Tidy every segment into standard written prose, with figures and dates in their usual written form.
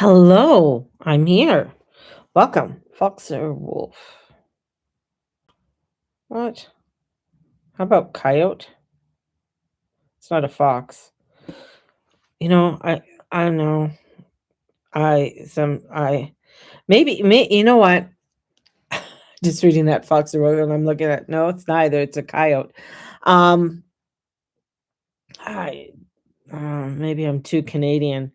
Hello, I'm here. Welcome, fox or wolf. What? How about coyote? It's not a fox. You know, I don't know. I you know what? Just reading that fox or wolf, and I'm looking at no, it's neither. It's a coyote. Um, I maybe I'm too Canadian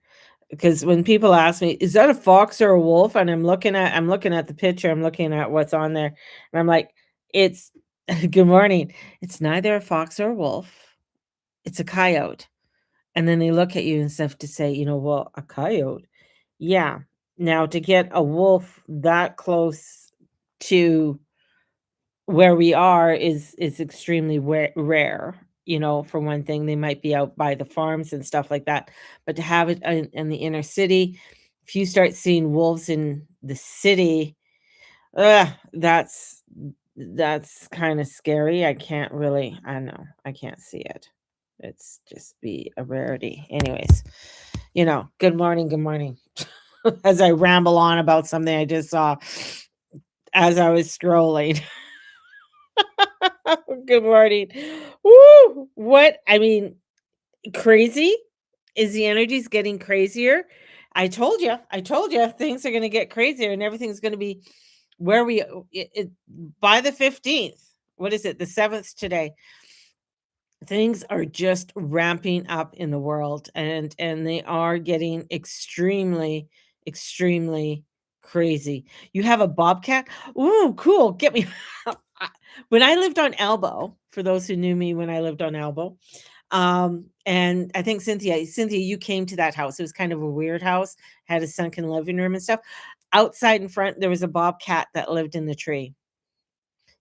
because when people ask me, "Is that a fox or a wolf?" and I'm looking at the picture, I'm looking at what's on there, and I'm like, "It's good morning. It's neither a fox or a wolf. It's a coyote." And then they look at you and stuff to say, "Well, a coyote." Yeah. Now to get a wolf that close to where we are is extremely rare. For one thing, they might be out by the farms and stuff like that, but to have it in the inner city, if you start seeing wolves in the city, ugh, that's kind of scary. I don't know, I can't see it. It's just be a rarity. Anyways, good morning, good morning. As I ramble on about something I just saw as I was scrolling. Good morning. Woo! Crazy? Is the energies getting crazier? I told you, things are gonna get crazier and everything's gonna be where we by the 15th. What is it? The 7th today. Things are just ramping up in the world and they are getting extremely, extremely crazy. You have a bobcat? Ooh, cool. Get me. When I lived on Elbow, for those who knew me when I lived on Elbow, and I think Cynthia, you came to that house. It was kind of a weird house, had a sunken living room and stuff. Outside in front, there was a bobcat that lived in the tree.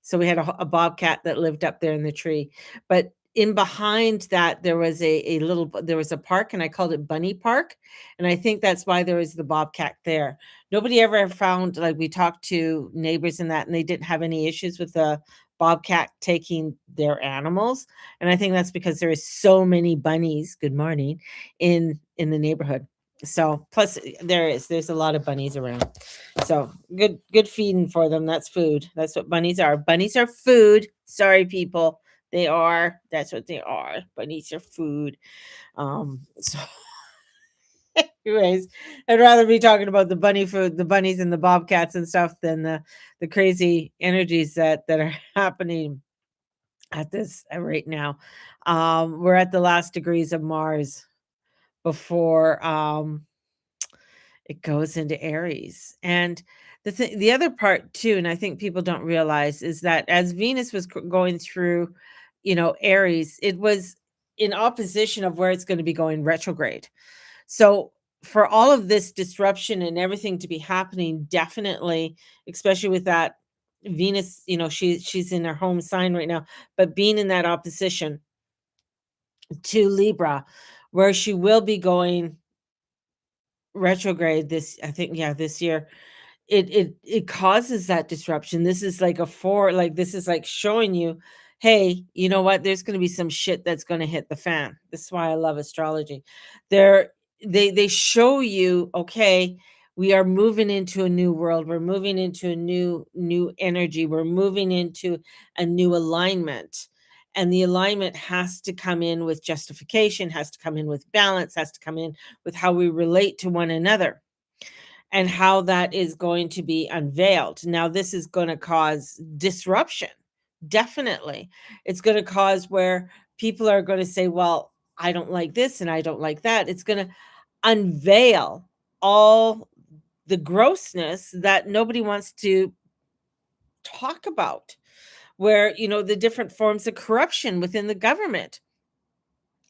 So we had a bobcat that lived up there in the tree. But in behind that, there was there was a park, and I called it Bunny Park. And I think that's why there was the bobcat there. Nobody ever found, like, we talked to neighbors and that, and they didn't have any issues with the bobcat taking their animals. And I think that's because there is so many bunnies, good morning, in the neighborhood. So plus there's a lot of bunnies around. So good feeding for them. That's food. That's what bunnies are. Bunnies are food. Sorry, people. They are. That's what they are. Bunnies are food. So anyways, I'd rather be talking about the bunny food, the bunnies and the bobcats and stuff than the crazy energies that are happening at this right now. We're at the last degrees of Mars before it goes into Aries. And the other part too, and I think people don't realize, is that as Venus was going through, Aries, it was in opposition of where it's going to be going retrograde. So for all of this disruption and everything to be happening, definitely, especially with that Venus, she's in her home sign right now, but being in that opposition to Libra, where she will be going retrograde this, I think, yeah, this year. It causes that disruption. This is like this is like showing you, hey, you know what? There's going to be some shit that's going to hit the fan. This is why I love astrology. They're they show you, okay, we are moving into a new world. We're moving into a new energy. We're moving into a new alignment. And the alignment has to come in with justification, has to come in with balance, has to come in with how we relate to one another and how that is going to be unveiled. Now, this is going to cause disruption. Definitely. It's going to cause where people are going to say, well, I don't like this and I don't like that. It's going to unveil all the grossness that nobody wants to talk about, where, the different forms of corruption within the government.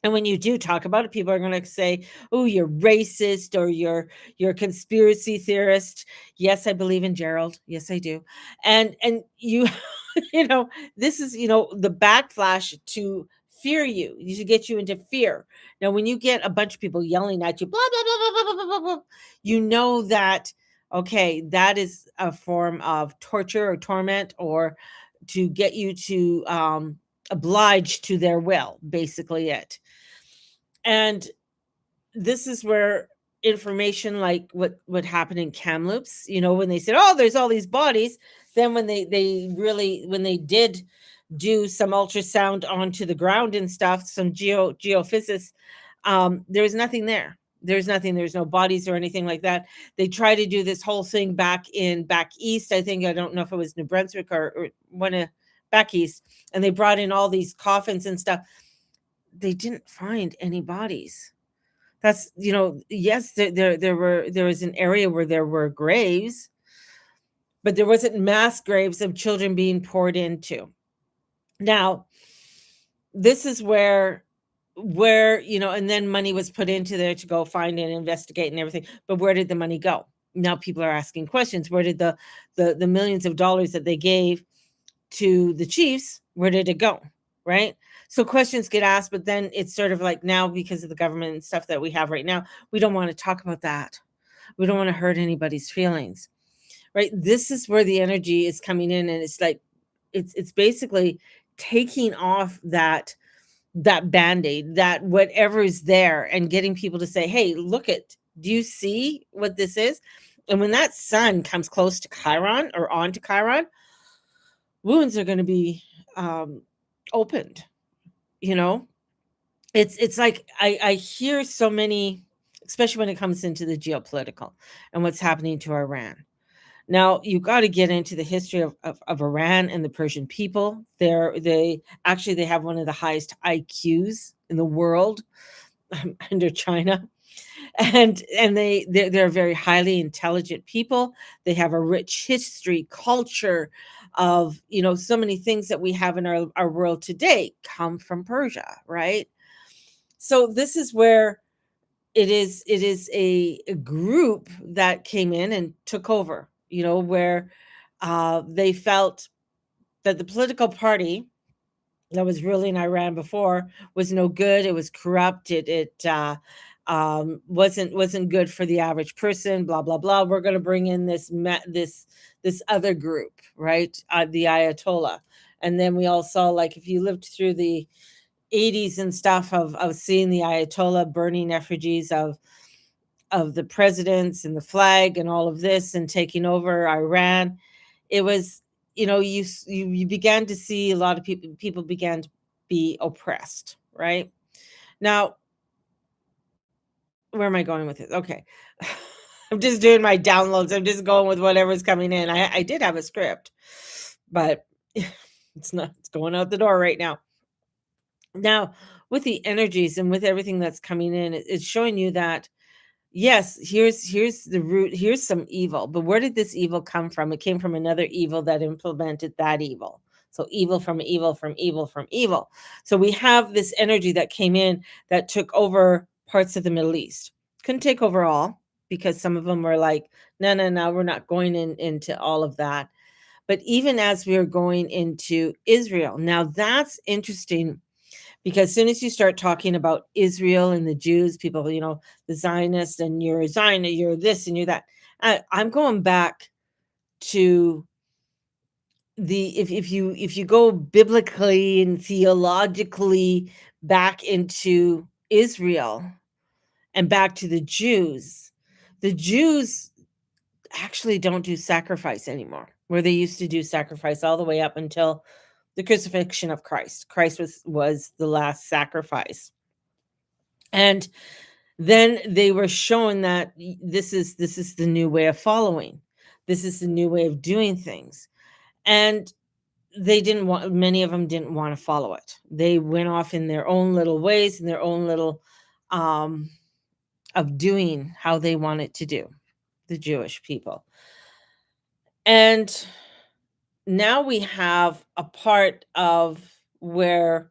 And when you do talk about it, people are going to say, "Oh, you're racist or you're a conspiracy theorist." Yes, I believe in Gerald. Yes, I do. And you you know, this is, the backflash to fear you. You should get you into fear. Now, when you get a bunch of people yelling at you, blah blah blah blah blah blah blah, blah, you know that, okay, that is a form of torture or torment, or to get you to oblige to their will, basically it. And this is where information like what happened in Kamloops, when they said, "Oh, there's all these bodies." Then when they did do some ultrasound onto the ground and stuff, some geophysics, there was nothing there. There's nothing. There's no bodies or anything like that. They tried to do this whole thing back east. I think, I don't know if it was New Brunswick or one of back east, and they brought in all these coffins and stuff. They didn't find any bodies. That's, yes, there was an area where there were graves, but there wasn't mass graves of children being poured into. Now, this is where and then money was put into there to go find and investigate and everything. But where did the money go? Now people are asking questions. Where did the millions of dollars that they gave to the chiefs, where did it go? Right? So questions get asked, but then it's sort of like, now, because of the government and stuff that we have right now, we don't want to talk about that. We don't want to hurt anybody's feelings. Right? This is where the energy is coming in, and it's like it's basically taking off that band-aid, that whatever is there, and getting people to say, "Hey, look it. Do you see what this is?" And when that sun comes close to Chiron or onto Chiron, wounds are going to be opened. It's like I hear so many, especially when it comes into the geopolitical and what's happening to Iran. Now, you got to get into the history of Iran and the Persian people. They have one of the highest IQs in the world, under China. And they're very highly intelligent people. They have a rich history, culture of, so many things that we have in our world today come from Persia, right? So this is where it is a group that came in and took over, where they felt that the political party that was ruling Iran before was no good. It was corrupt. It wasn't good for the average person. Blah blah blah. We're going to bring in this other group, right? The Ayatollah. And then we all saw, like, if you lived through the 80s and stuff, of seeing the Ayatollah burning effigies of the presidents and the flag and all of this, and taking over Iran. It was, you began to see a lot of people began to be oppressed, right? Now, where am I going with it? Okay. I'm just doing my downloads. I'm just going with whatever's coming in. I did have a script, but it's going out the door right now. Now, with the energies and with everything that's coming in, it's showing you that, yes, here's the root, here's some evil, but where did this evil come from? It came from another evil that implemented that evil. So evil from evil from evil from evil. So we have this energy that came in that took over parts of the Middle East. Couldn't take over all, because some of them were like, no, no, no, we're not going into all of that. But even as we are going into Israel, now that's interesting, because as soon as you start talking about Israel and the Jews, people, the Zionists, and you're a Zionist, you're this and you're that. I'm going back to if you go biblically and theologically back into Israel and back to the Jews. The Jews actually don't do sacrifice anymore, where they used to do sacrifice all the way up until the crucifixion of Christ. Christ was the last sacrifice. And then they were shown that this is the new way of following. This is the new way of doing things. And many of them didn't want to follow it. They went off in their own little ways, in their own little of doing how they wanted to do, the Jewish people. And now we have a part of where,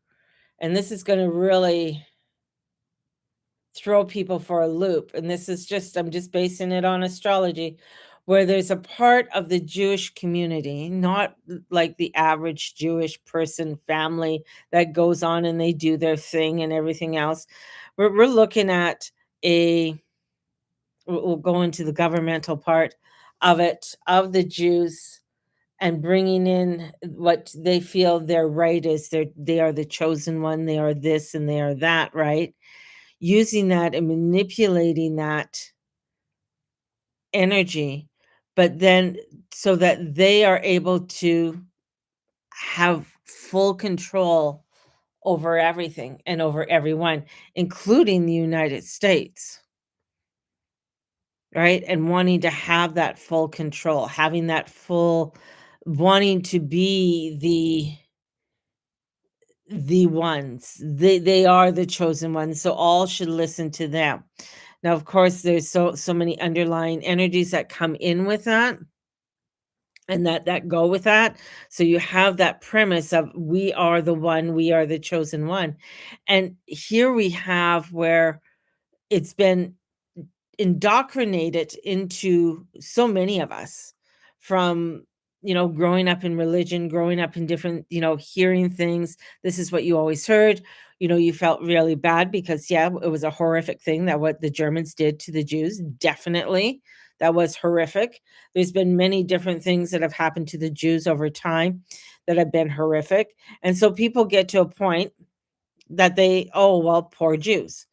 and this is going to really throw people for a loop, and this is I'm just basing it on astrology, where there's a part of the Jewish community, not like the average Jewish person, family, that goes on and they do their thing and everything else. We're looking at we'll go into the governmental part of it, of the Jews, and bringing in what they feel their right is. They are the chosen one. They are this and they are that, right? Using that and manipulating that energy, but then so that they are able to have full control over everything and over everyone, including the United States, right? And wanting to have that full control, having that full wanting to be the ones. They are the chosen ones, so all should listen to them. Now, of course, there's so many underlying energies that come in with that and that go with that. So you have that premise of we are the one, we are the chosen one. And here we have where it's been indoctrinated into so many of us from growing up in religion, growing up in different, hearing things. This is what you always heard. You felt really bad because yeah, it was a horrific thing that what the Germans did to the Jews. Definitely, that was horrific. There's been many different things that have happened to the Jews over time that have been horrific, and so people get to a point that they, oh, well, poor Jews.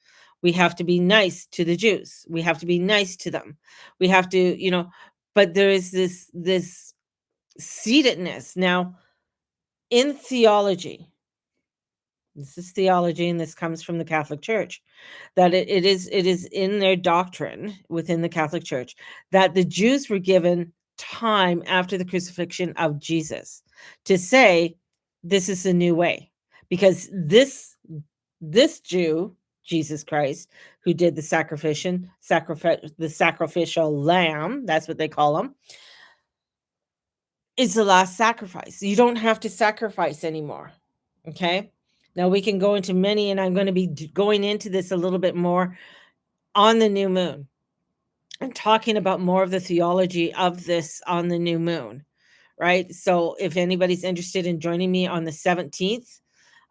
We have to be nice to the Jews. We have to be nice to them. We have to, but there is this seatedness. Now, in theology, this is theology, and this comes from the Catholic Church, that it is in their doctrine within the Catholic Church that the Jews were given time after the crucifixion of Jesus to say, this is a new way. Because this Jew, Jesus Christ, who did the sacrificial lamb, that's what they call him, is the last sacrifice. You don't have to sacrifice anymore. Okay. Now we can go into many, and I'm going to be going into this a little bit more on the new moon and talking about more of the theology of this on the new moon. Right. So if anybody's interested in joining me on the 17th,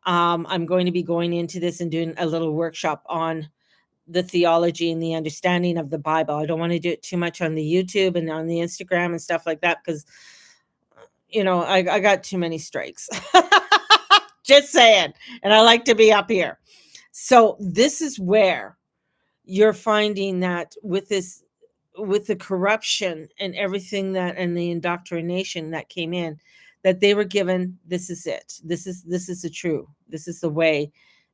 I'm going to be going into this and doing a little workshop on the theology and the understanding of the Bible. I don't want to do it too much on the YouTube and on the Instagram and stuff like that because, I got too many strikes. Just saying. And I like to be up here. So this is where you're finding that with the corruption and everything that and the indoctrination that came in, that they were given, this is it. This is the true. This is the way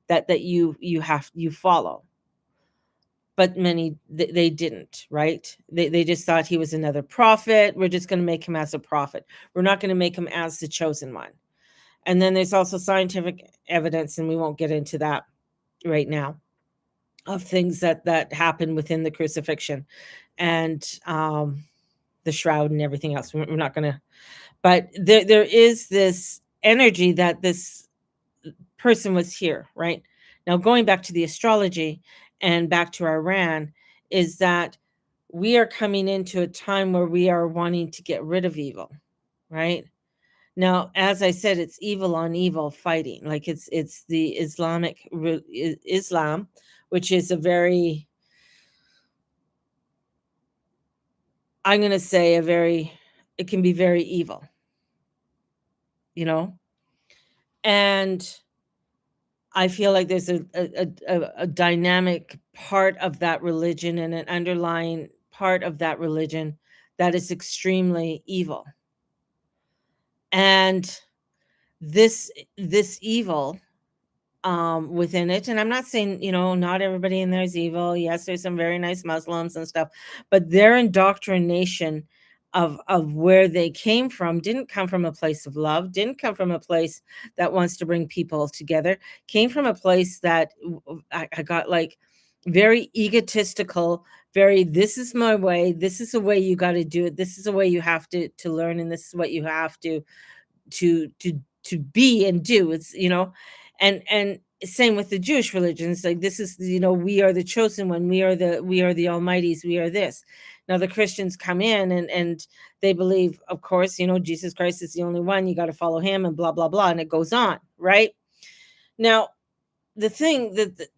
that you follow. But many they didn't, right? They just thought he was another prophet. We're just going to make him as a prophet. We're not going to make him as the chosen one. And then there's also scientific evidence, and we won't get into that right now, of things that happened within the crucifixion and the shroud and everything else. We're not going to, but there is this energy that this person was here, right? Now, going back to the astrology and back to Iran, is that we are coming into a time where we are wanting to get rid of evil, right? Now, as I said, it's evil on evil fighting. Like it's the Islam, which is a very, I'm going to say it can be very evil, you know? And I feel like there's a dynamic part of that religion and an underlying part of that religion that is extremely evil. And this evil within it, and I'm not saying, not everybody in there is evil. Yes, there's some very nice Muslims and stuff, but their indoctrination of where they came from didn't come from a place of love, didn't come from a place that wants to bring people together, came from a place that I got like very egotistical, very, this is my way, this is the way you got to do it, this is the way you have to learn, and this is what you have to to be and do. It's, and same with the Jewish religions. Like, this is, we are the chosen one, we are the almighties, we are this. Now the Christians come in and they believe, of course, Jesus Christ is the only one, you got to follow him, and blah blah blah, and it goes on, right? Now the thing that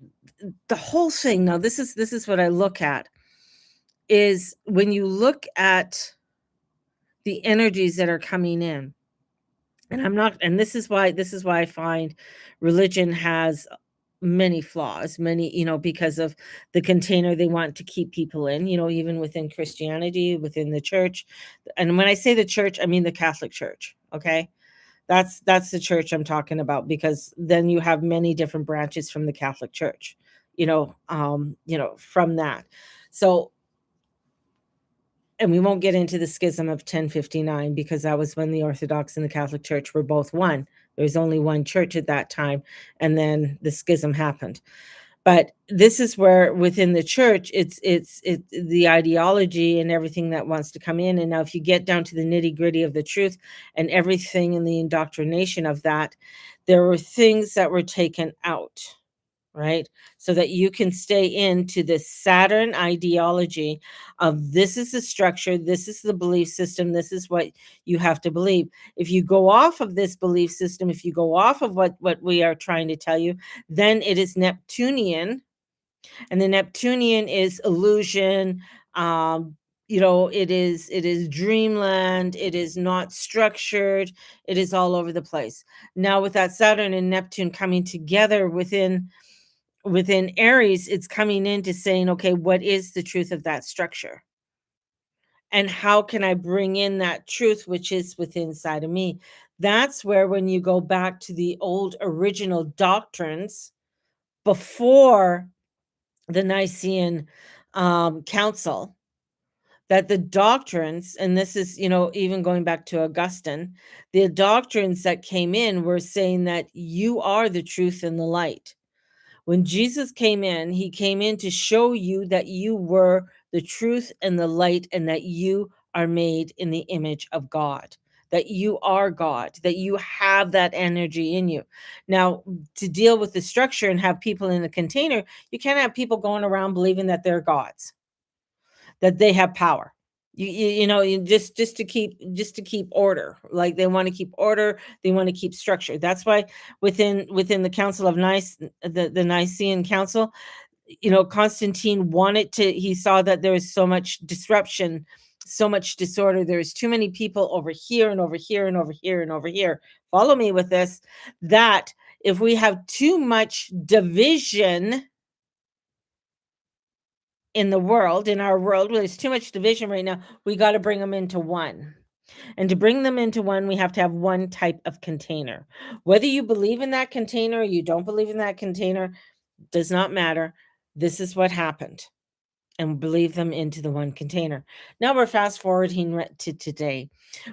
the whole thing, now this is what I look at, is when you look at the energies that are coming in. And I'm not, and this is why I find religion has many flaws, many, because of the container they want to keep people in, even within Christianity, within the church. And when I say the church, I mean the Catholic Church, okay? That's the church I'm talking about, because then you have many different branches from the Catholic Church, from that. So, and we won't get into the schism of 1059, because that was when the Orthodox and the Catholic Church were both one. There was only one church at that time, and then the schism happened. But this is where within the church, it's the ideology and everything that wants to come in. And now if you get down to the nitty-gritty of the truth and everything in the indoctrination of that, there were things that were taken out, right? So that you can stay into this Saturn ideology of, this is the structure, this is the belief system, this is what you have to believe. If you go off of this belief system, if you go off of what we are trying to tell you, then it is Neptunian, and the Neptunian is illusion. It is dreamland, it is not structured, it is all over the place. Now with that Saturn and Neptune coming together within Aries, it's coming into saying, okay, what is the truth of that structure? And how can I bring in that truth which is within inside of me? That's where, when you go back to the old original doctrines before the Nicene Council, that the doctrines, and this is, even going back to Augustine, the doctrines that came in were saying that you are the truth and the light. When Jesus came in, he came in to show you that you were the truth and the light, and that you are made in the image of God, that you are God, that you have that energy in you. Now, to deal with the structure and have people in a container, you can't have people going around believing that they're gods, that they have power. Just to keep order. Like, they want to keep order, they want to keep structure. That's why within the Council of Nice, the Nicene Council, Constantine wanted to, he saw that there was so much disruption, so much disorder. There's too many people over here and over here and over here and over here. Follow me with this, that if we have too much division in the world, in our world, where there's too much division right now, we got to bring them into one. And to bring them into one, we have to have one type of container. Whether you believe in that container or you don't believe in that container, does not matter. This is what happened. And believe them into the one container. Now we're fast forwarding to today.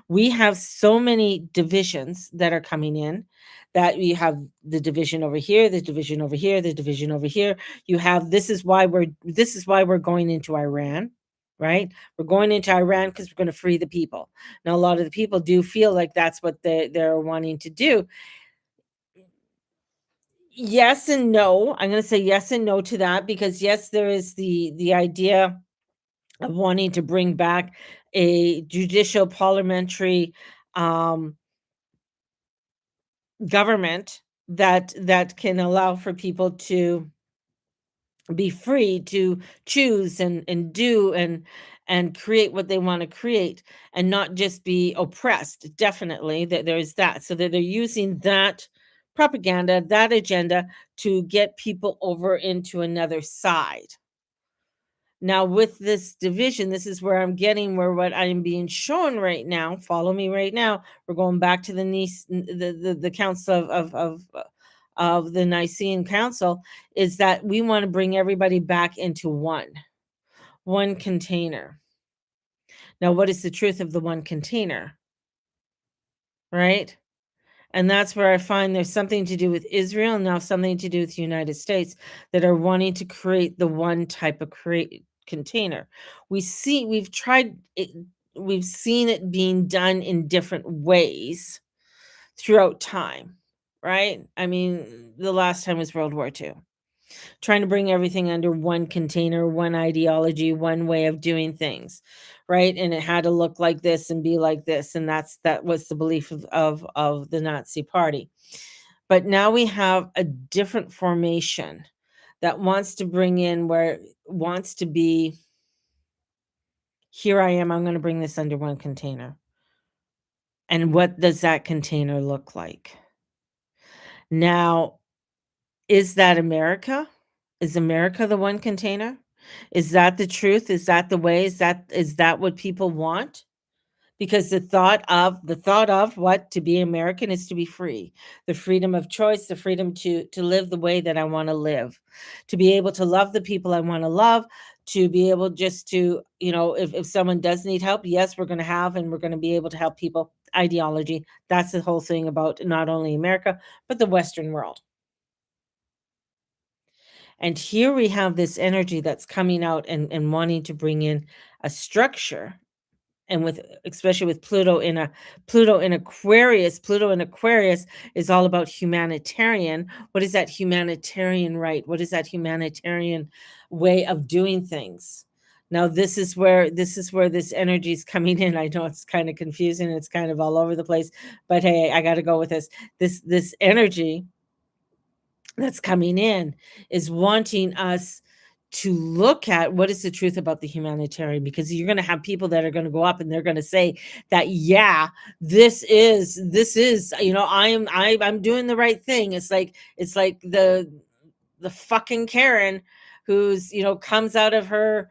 We have so many divisions that are coming in, that we have the division over here, the division over here, the division over here. You have, this is why we're going into Iran, right? We're going into Iran because we're going to free the people. Now, a lot of the people do feel like that's what they're wanting to do. Yes and no. I'm going to say yes and no to that, because yes, there is the idea of wanting to bring back a judicial parliamentary um, government that can allow for people to be free to choose and do and create what they want to create, and not just be oppressed. Definitely, that there's that. So that they're using that propaganda, that agenda, to get people over into another side. Now, with this division, this is where I'm getting, where what I am being shown right now. Follow me right now. We're going back to the council of the Nicene Council, is that we want to bring everybody back into one container. Now, what is the truth of the one container? Right? And that's where I find there's something to do with Israel, and now something to do with the United States, that are wanting to create the one type of create container. We've tried it, we've seen it being done in different ways throughout time, right? I mean, the last time was World War II. Trying to bring everything under one container, one ideology, one way of doing things, right? And it had to look like this and be like this, and that was the belief of the Nazi Party. But now we have a different formation that wants to bring in, where wants to be, here I am, I'm going to bring this under one container. And what does that container look like? Now, Is that America? Is America the one container? Is that the truth? Is that the way? Is that what people want? Because the thought of what to be American is to be free. The freedom of choice, the freedom to live the way that I wanna live, to be able to love the people I wanna love, to be able just to, if someone does need help, yes, we're gonna have and we're gonna be able to help people. Ideology, that's the whole thing about not only America, but the Western world. And here we have this energy that's coming out and wanting to bring in a structure, and with especially with Pluto in Aquarius is all about humanitarian. What is that humanitarian right? What is that humanitarian way of doing things? Now this is where this energy is coming in. I know it's kind of confusing, it's kind of all over the place, but hey, I got to go with this. This energy that's coming in is wanting us to look at what is the truth about the humanitarian, because you're going to have people that are going to go up and they're going to say that, yeah, this is I'm doing the right thing. It's like the fucking Karen who's, comes out of her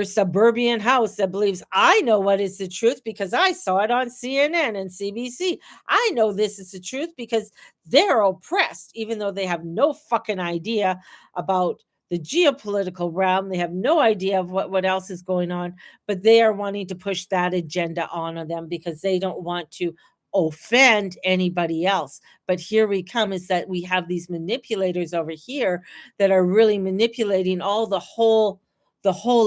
suburban house that believes I know what is the truth because I saw it on CNN and CBC. I know this is the truth because they're oppressed, even though they have no fucking idea about the geopolitical realm. They have no idea of what else is going on, but they are wanting to push that agenda on them because they don't want to offend anybody else. But here we come, is that we have these manipulators over here that are really manipulating all the whole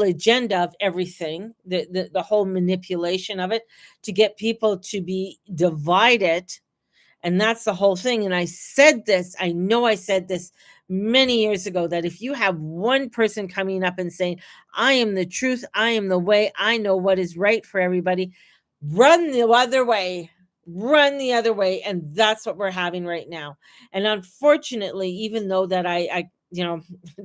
agenda of everything, the whole manipulation of it to get people to be divided. And that's the whole thing. And I know I said this many years ago, that if you have one person coming up and saying, I am the truth, I am the way, I know what is right for everybody, run the other way. Run the other way. And that's what we're having right now. And unfortunately, even though that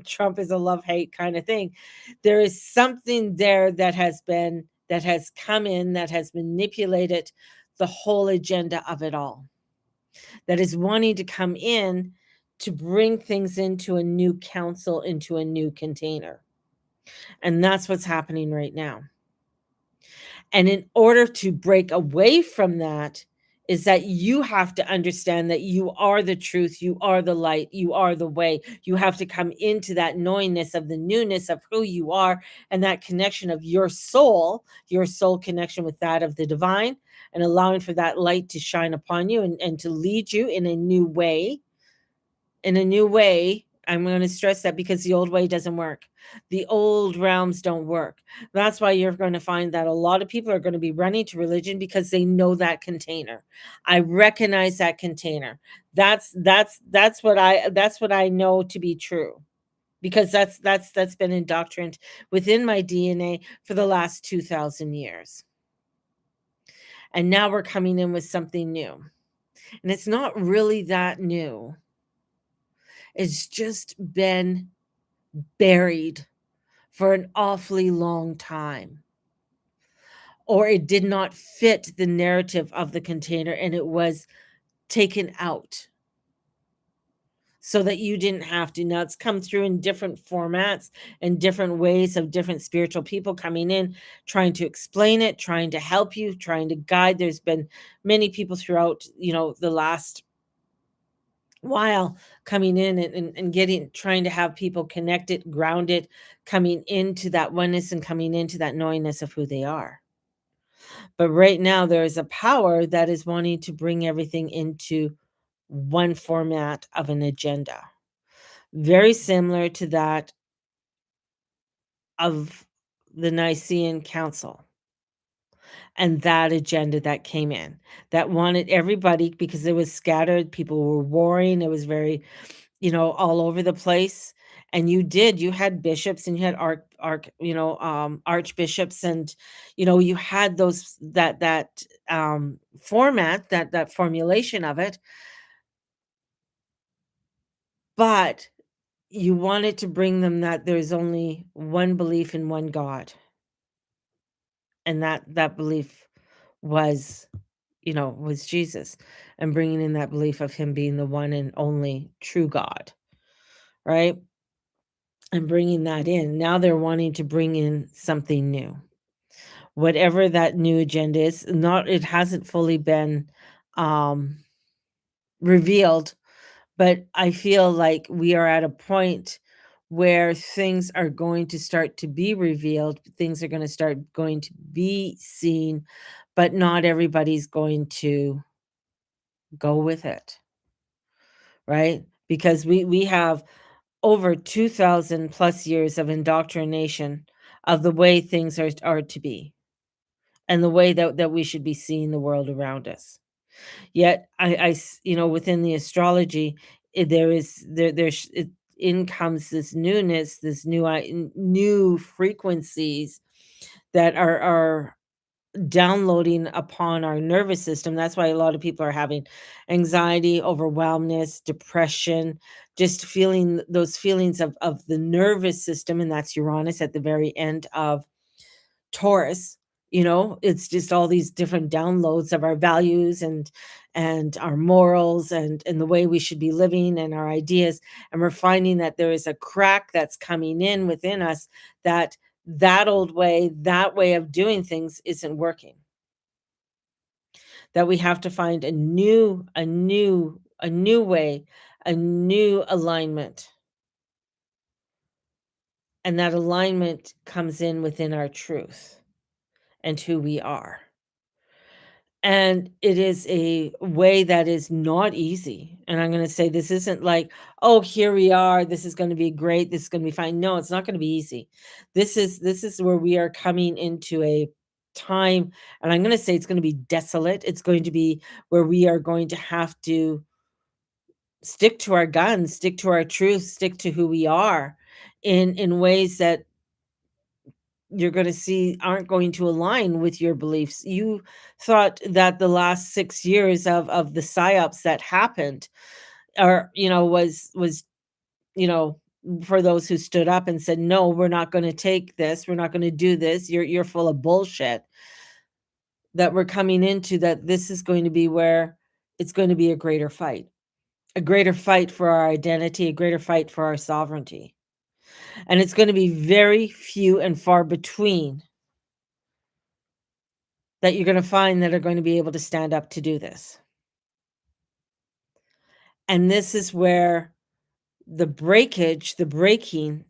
Trump is a love hate kind of thing, there is something there that has come in, that has manipulated the whole agenda of it all, that is wanting to come in to bring things into a new council, into a new container. And that's what's happening right now. And in order to break away from that, is that you have to understand that you are the truth, you are the light, you are the way. You have to come into that knowingness of the newness of who you are, and that connection of your soul connection with that of the divine, and allowing for that light to shine upon you and to lead you in a new way. In a new way. I'm going to stress that, because the old way doesn't work. The old realms don't work. That's why you're going to find that a lot of people are going to be running to religion, because they know that container. I recognize that container. That's what I know to be true, because that's been indoctrined within my DNA for the last 2000 years. And now we're coming in with something new. And it's not really that new. It's just been buried for an awfully long time, or it did not fit the narrative of the container and it was taken out so that you didn't have to. Now it's come through in different formats and different ways of different spiritual people coming in, trying to explain it, trying to help you, trying to guide. There's been many people throughout, the last while, coming in and getting, trying to have people connected, grounded, coming into that oneness and coming into that knowingness of who they are. But right now there is a power that is wanting to bring everything into one format of an agenda, very similar to that of the Nicene Council, and that agenda that came in, that wanted everybody, because it was scattered, people were warring, it was very, all over the place. And you had bishops, and you had archbishops, and you had those format, that formulation of it. But you wanted to bring them that there's only one belief in one God, and that belief was, was Jesus, and bringing in that belief of him being the one and only true God. right? And bringing that in. Now they're wanting to bring in something new. Whatever that new agenda is, not it hasn't fully been um revealed, but I feel like we are at a point where things are going to start to be revealed, things are going to start going to be seen, but not everybody's going to go with it, right? Because we have over 2000 plus years of indoctrination of the way things are to be and the way that we should be seeing the world around us. Yet within the astrology, there is there's it in comes this newness, this new frequencies that are downloading upon our nervous system. That's why a lot of people are having anxiety, overwhelmness, depression, just feeling those feelings of the nervous system, and that's Uranus at the very end of Taurus. It's just all these different downloads of our values and our morals and the way we should be living and our ideas. And we're finding that there is a crack that's coming in within us, that old way, that way of doing things isn't working. That we have to find a new way, a new alignment. And that alignment comes in within our truth and who we are. And it is a way that is not easy. And I'm going to say this isn't like, oh, here we are. This is going to be great. This is going to be fine. No, it's not going to be easy. This is where we are coming into a time, and I'm going to say it's going to be desolate. It's going to be where we are going to have to stick to our guns, stick to our truth, stick to who we are in ways that you're gonna see aren't going to align with your beliefs. You thought that the last 6 years of the psyops that happened was, you know, for those who stood up and said, "No, we're not gonna take this. We're not gonna do this. You're full of bullshit." That we're coming into that this is going to be where it's going to be a greater fight. A greater fight for our identity, a greater fight for our sovereignty. And it's gonna be very few and far between that you're gonna find that are going to be able to stand up to do this. And this is where the breaking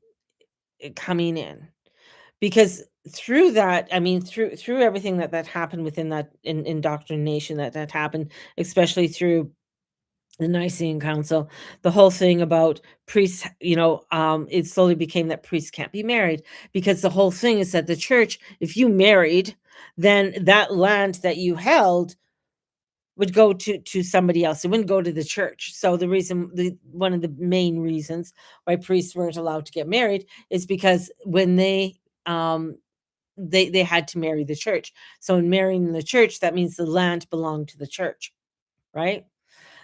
coming in. Because through that, I mean, through everything that happened within that indoctrination that happened, especially through the Nicene Council, the whole thing about priests, it slowly became that priests can't be married because the whole thing is that the church, if you married, then that land that you held would go to somebody else. It wouldn't go to the church. So the one of the main reasons why priests weren't allowed to get married is because when they had to marry the church. So in marrying the church, that means the land belonged to the church, right?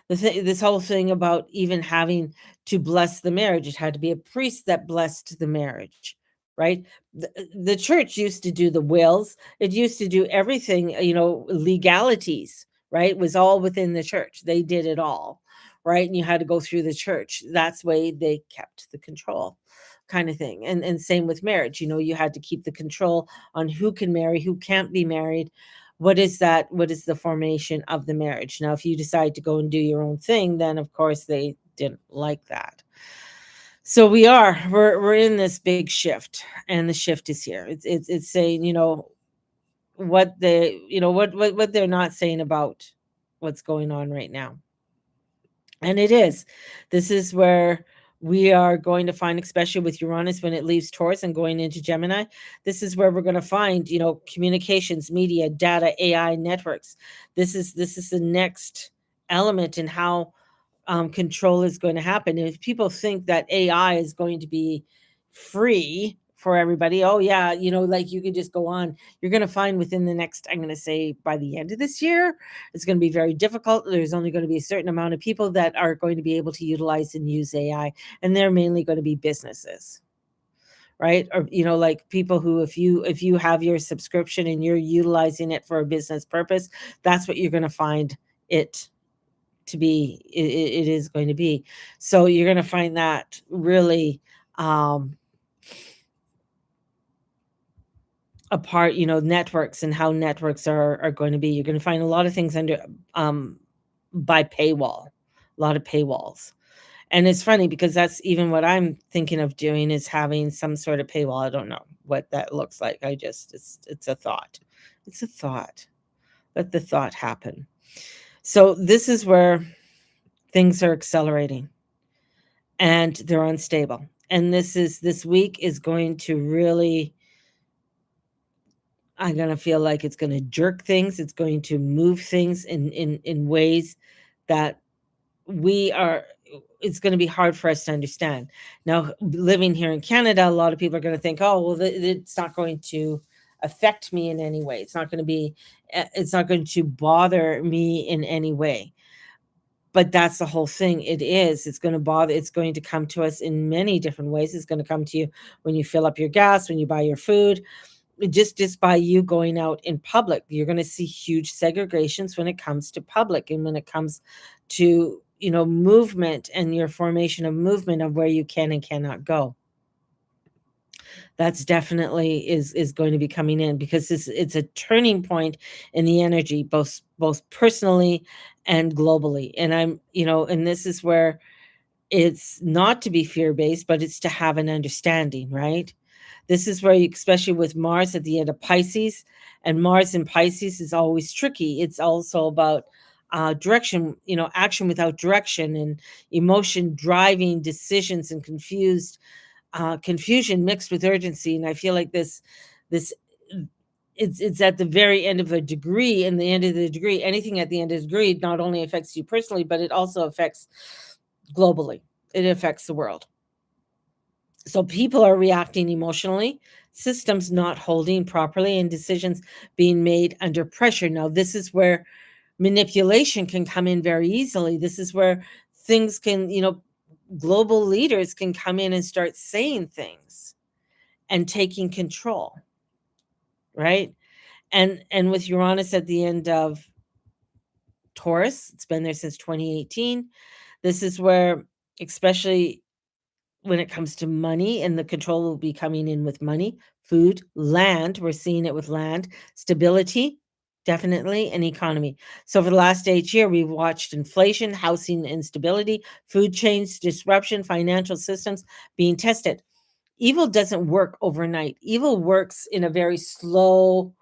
This whole thing about even having to bless the marriage, it had to be a priest that blessed the marriage, right? The church used to do the wills, it used to do everything, legalities, right? Was all within the church. They did it all, right? And you had to go through the church. That's way they kept the control kind of thing. And same with marriage, you had to keep the control on who can marry, who can't be married. What is the formation of the marriage? Now, if you decide to go and do your own thing, then of course they didn't like that. So we're in this big shift, and the shift is here. It's saying, what they're not saying about what's going on right now. And it is. This is where we are going to find, especially with Uranus when it leaves Taurus and going into Gemini, this is where we're going to find, communications, media, data, AI networks. This is the next element in how control is going to happen. And if people think that AI is going to be free for everybody, oh yeah, like you can just go on. You're going to find within the next, I'm going to say by the end of this year, it's going to be very difficult. There's only going to be a certain amount of people that are going to be able to utilize and use AI, and they're mainly going to be businesses, right? Or like people who, if you have your subscription and you're utilizing it for a business purpose, that's what you're going to find it to be, it is going to be. So you're going to find that really um, a part, networks and how networks are going to be. You're going to find a lot of things under um, by paywall, a lot of paywalls. And it's funny because that's even what I'm thinking of doing, is having some sort of paywall. I don't know what that looks like. It's a thought. It's a thought. Let the thought happen. So this is where things are accelerating and they're unstable. And this week is going to really, I'm going to feel like it's going to jerk things. It's going to move things in ways that we are, it's going to be hard for us to understand. Now, living here in Canada, a lot of people are going to think, oh, well, it's not going to affect me in any way. It's not going to be, it's not going to bother me in any way. But that's the whole thing. It is. It's going to bother. It's going to come to us in many different ways. It's going to come to you when you fill up your gas, when you buy your food, just by you going out in public. You're going to see huge segregations when it comes to public, and when it comes to, movement and your formation of movement of where you can and cannot go. That's definitely is going to be coming in, because it's a turning point in the energy, both personally and globally. And and this is where it's not to be fear based, but it's to have an understanding, right? This is where you, especially with Mars at the end of Pisces, and Mars in Pisces is always tricky. It's also about direction, action without direction, and emotion driving decisions, and confusion mixed with urgency. And I feel like this it's at the very end of a degree, and the end of the degree, anything at the end of the degree not only affects you personally, but it also affects globally. It affects the world. So people are reacting emotionally, systems not holding properly, and decisions being made under pressure. Now, this is where manipulation can come in very easily. This is where things can, global leaders can come in and start saying things and taking control, right? And with Uranus at the end of Taurus, it's been there since 2018. This is where, especially when it comes to money, and the control will be coming in with money, food, land. We're seeing it with land, stability, definitely, and economy. So for the last 8 years, we've watched inflation, housing instability, food chains disruption, financial systems being tested. Evil doesn't work overnight. Evil works in a very slow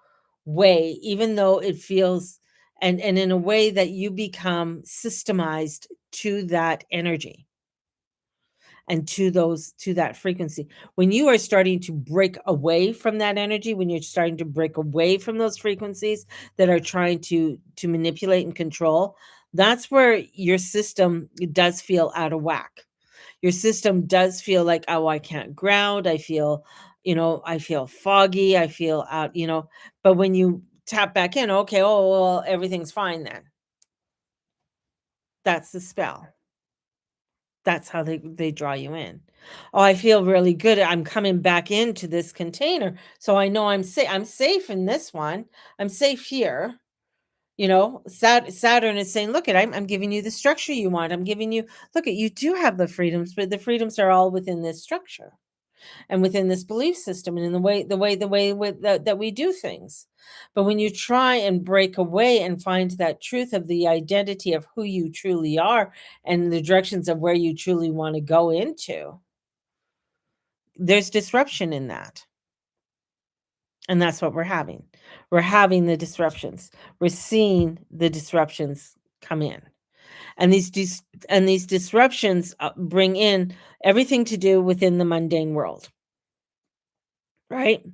way, even though it feels, and in a way that you become systemized to that energy, and to that frequency. When you are starting to break away from that energy, when you're starting to break away from those frequencies that are trying to manipulate and control, that's where your system does feel out of whack. Your system does feel like, oh, I can't ground. I feel foggy. I feel out, but when you tap back in, okay, oh, well, everything's fine then. That's the spell. That's how they draw you in. "Oh, I feel really good. I'm coming back into this container, so I know I'm safe in this one. I'm safe here." Saturn is saying, "Look, I'm giving you the structure you want. I'm giving you, look at, you do have the freedoms, but the freedoms are all within this structure and within this belief system, and in the way that we do things. But when you try and break away and find that truth of the identity of who you truly are, and the directions of where you truly want to go into, there's disruption in that. And that's what we're having. We're having the disruptions. We're seeing the disruptions come in. And these disruptions bring in everything to do within the mundane world, right?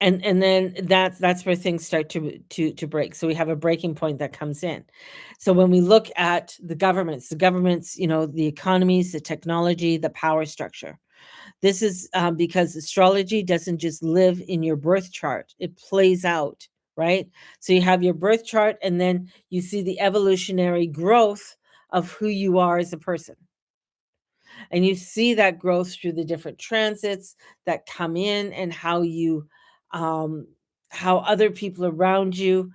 And then that's where things start to break. So we have a breaking point that comes in. So when we look at the governments, the economies, the technology, the power structure, this is because astrology doesn't just live in your birth chart, it plays out, right? So you have your birth chart, and then you see the evolutionary growth of who you are as a person, and you see that growth through the different transits that come in, and um how other people around you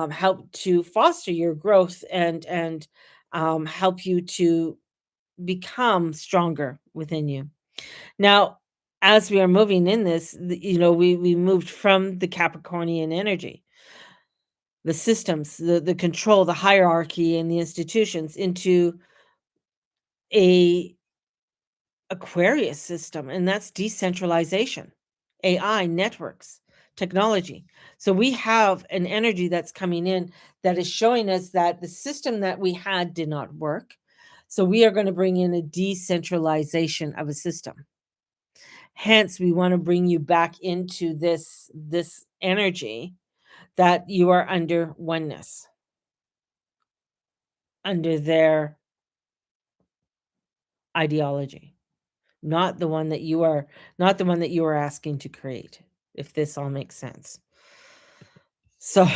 help to foster your growth, and help you to become stronger within you. Now, as we are moving in this, we moved from the Capricornian energy, the systems, the control, the hierarchy, and the institutions into a Aquarius system, and that's decentralization, AI, networks, technology. So we have an energy that's coming in that is showing us that the system that we had did not work. So we are going to bring in a decentralization of a system. Hence, we want to bring you back into this energy that you are under oneness, under their ideology, not the one that you are asking to create, if this all makes sense. So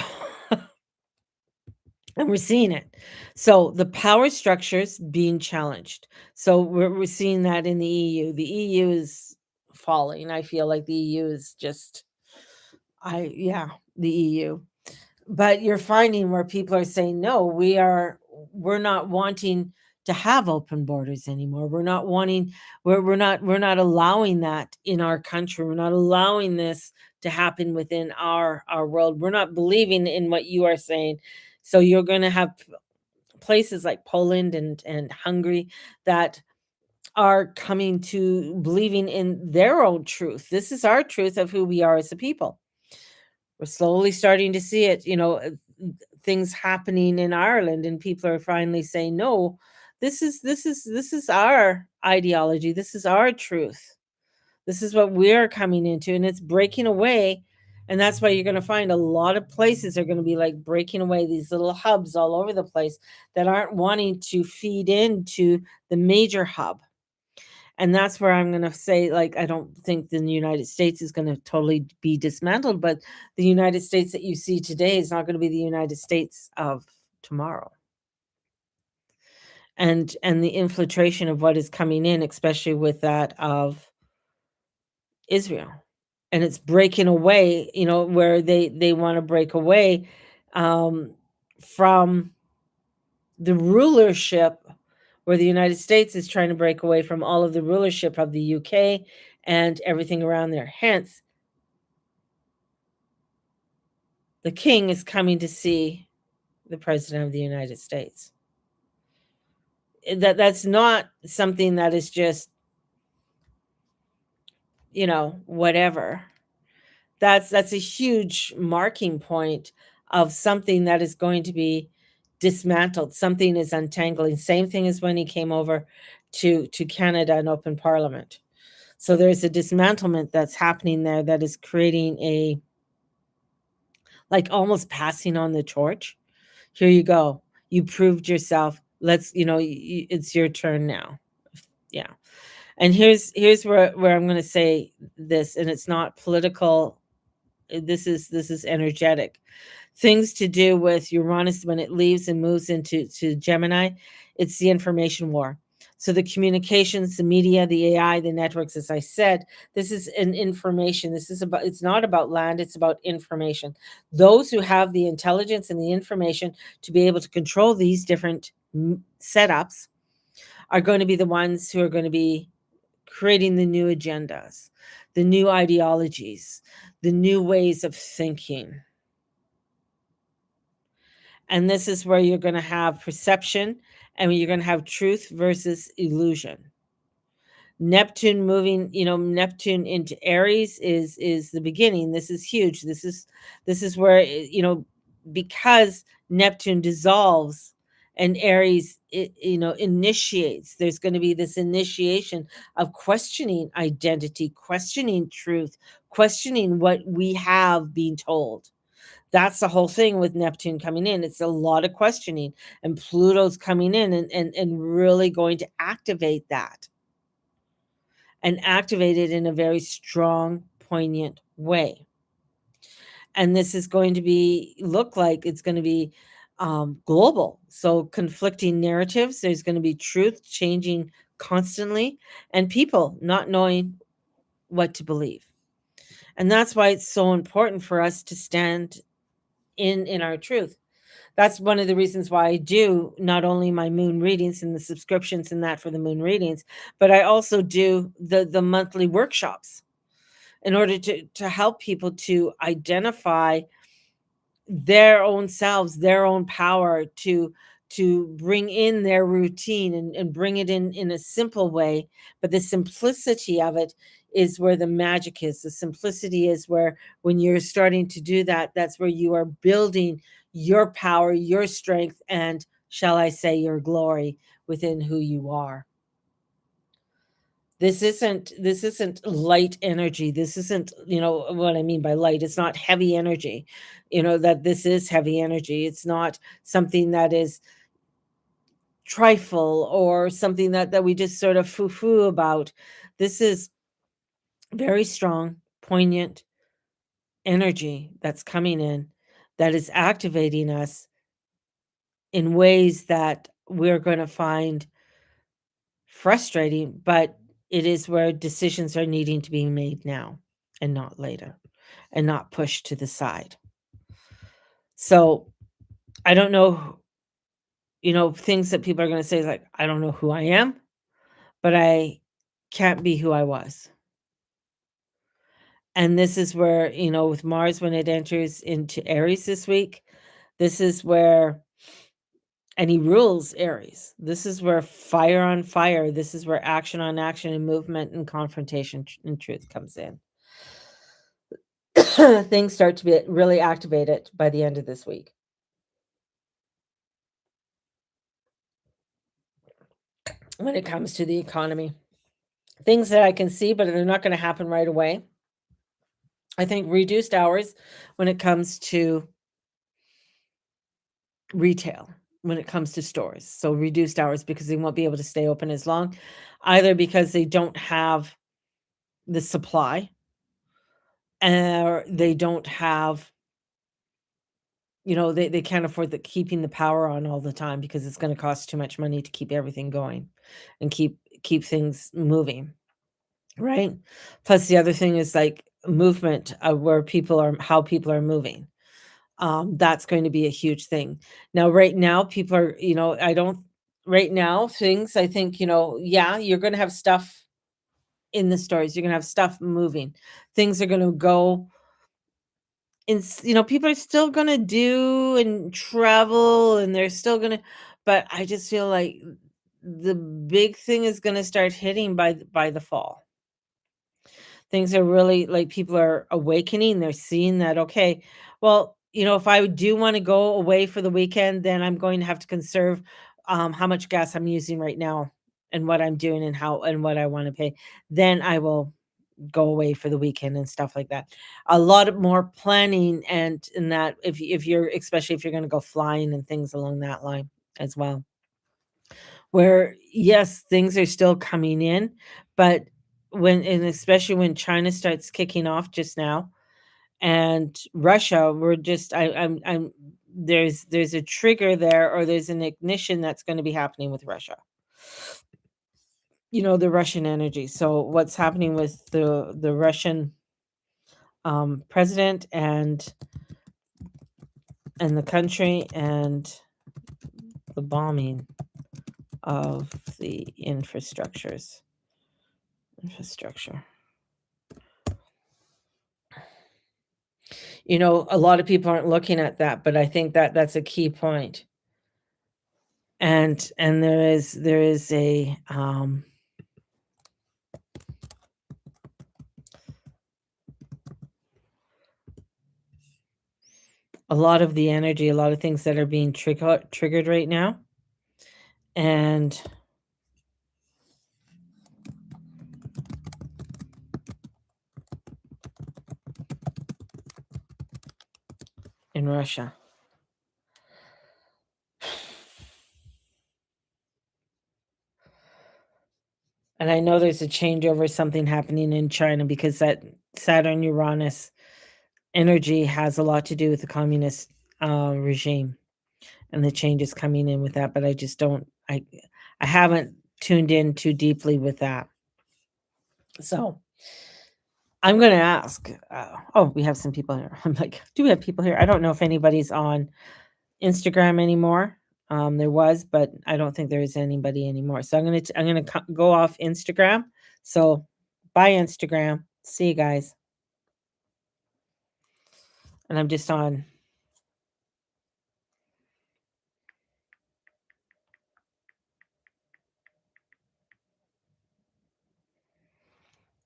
and we're seeing it. So the power structures being challenged. So we're seeing that in the EU. The EU is falling. I feel like the EU is just the EU. But you're finding where people are saying, no, we're not wanting to have open borders anymore. We're not allowing that in our country. We're not allowing this to happen within our world. We're not believing in what you are saying. So you're going to have places like Poland and Hungary that are coming to believing in their own truth. This is our truth of who we are as a people. We're slowly starting to see it, things happening in Ireland, and people are finally saying, "No, this is our ideology. This is our truth. This is what we're coming into," and it's breaking away. And that's why you're going to find a lot of places are going to be like breaking away, these little hubs all over the place that aren't wanting to feed into the major hub. And that's where I'm gonna say, like, I don't think the United States is gonna totally be dismantled, but the United States that you see today is not gonna be the United States of tomorrow. And the infiltration of what is coming in, especially with that of Israel. And it's breaking away, where they wanna break away, um, from the rulership, where the United States is trying to break away from all of the rulership of the UK and everything around there. Hence, the king is coming to see the president of the United States. That's not something that is just, whatever. That's a huge marking point of something that is going to be dismantled. Something is untangling. Same thing as when he came over to Canada and open parliament. So there's a dismantlement that's happening there that is creating a, like, almost passing on the torch. Here you go. You proved yourself. Let's, it's your turn now. Yeah. And here's where I'm going to say this, and it's not political. This is energetic. Things to do with Uranus when it leaves and moves into Gemini. It's the information war. So the communications, the media, the AI, the networks, as I said, this is an information. It's not about land, it's about information. Those who have the intelligence and the information to be able to control these different setups are going to be the ones who are going to be creating the new agendas, the new ideologies, the new ways of thinking. And this is where you're going to have perception and you're going to have truth versus illusion. Neptune moving, Neptune into Aries is the beginning. This is huge. This is where, because Neptune dissolves and Aries, initiates. There's going to be this initiation of questioning identity, questioning truth, questioning what we have been told. That's the whole thing with Neptune coming in. It's a lot of questioning, and Pluto's coming in and really going to activate that, and activate it in a very strong, poignant way. And this is going to look like it's going to be global. So conflicting narratives, there's going to be truth changing constantly, and people not knowing what to believe. And that's why it's so important for us to stand in our truth. That's one of the reasons why I do not only my moon readings and the subscriptions and that for the moon readings, but I also do the monthly workshops in order to help people to identify their own selves, their own power, to bring in their routine and bring it in a simple way. But the simplicity of it is where the magic is. The simplicity is where when you're starting to do that, that's where you are building your power, your strength, and shall I say your glory within who you are. This isn't light energy. This isn't, what I mean by light. It's not heavy energy. That this is heavy energy. It's not something that is trifle or something that we just sort of foo-foo about. This is very strong, poignant energy that's coming in, that is activating us in ways that we're going to find frustrating, but it is where decisions are needing to be made now and not later and not pushed to the side. So I don't know, things that people are going to say is like, I don't know who I am, but I can't be who I was. And this is where, with Mars, when it enters into Aries this week, this is where, and he rules Aries. This is where fire on fire, this is where action on action and movement and confrontation and truth comes in. Things start to be really activated by the end of this week. When it comes to the economy, things that I can see, but they're not going to happen right away. I think reduced hours when it comes to retail, when it comes to stores. So reduced hours because they won't be able to stay open as long, either because they don't have the supply or they don't have, they can't afford keeping the power on all the time because it's going to cost too much money to keep everything going and keep things moving, right? Plus the other thing is like movement, where how people are moving. That's going to be a huge thing. Now, right now, people are, I don't, right now, things, I think, yeah, you're going to have stuff in the stores. You're going to have stuff moving. Things are going to go in, people are still going to do and travel and they're still going to, but I just feel like the big thing is going to start hitting by the fall. Things are really like people are awakening. They're seeing that, okay, well, if I do want to go away for the weekend, then I'm going to have to conserve how much gas I'm using right now and what I'm doing and how and what I want to pay. Then I will go away for the weekend and stuff like that. A lot of more planning and in that if you're especially if you're going to go flying and things along that line as well. Where, yes, things are still coming in, but especially when China starts kicking off just now and Russia, we're just I'm there's a trigger there or there's an ignition that's gonna be happening with Russia. The Russian energy. So what's happening with the Russian, president and the country and the bombing of the infrastructure. A lot of people aren't looking at that, but I think that that's a key point. And there is a lot of the energy, a lot of things that are being triggered right now. And in Russia. And I know there's a changeover, something happening in China because that Saturn Uranus energy has a lot to do with the communist regime and the changes coming in with that. But I just don't, I haven't tuned in too deeply with that. So I'm going to ask. Oh, we have some people here. I'm like, do we have people here? I don't know if anybody's on Instagram anymore. There was, but I don't think there is anybody anymore. So I'm gonna go off Instagram. So bye Instagram. See you guys. And I'm just on.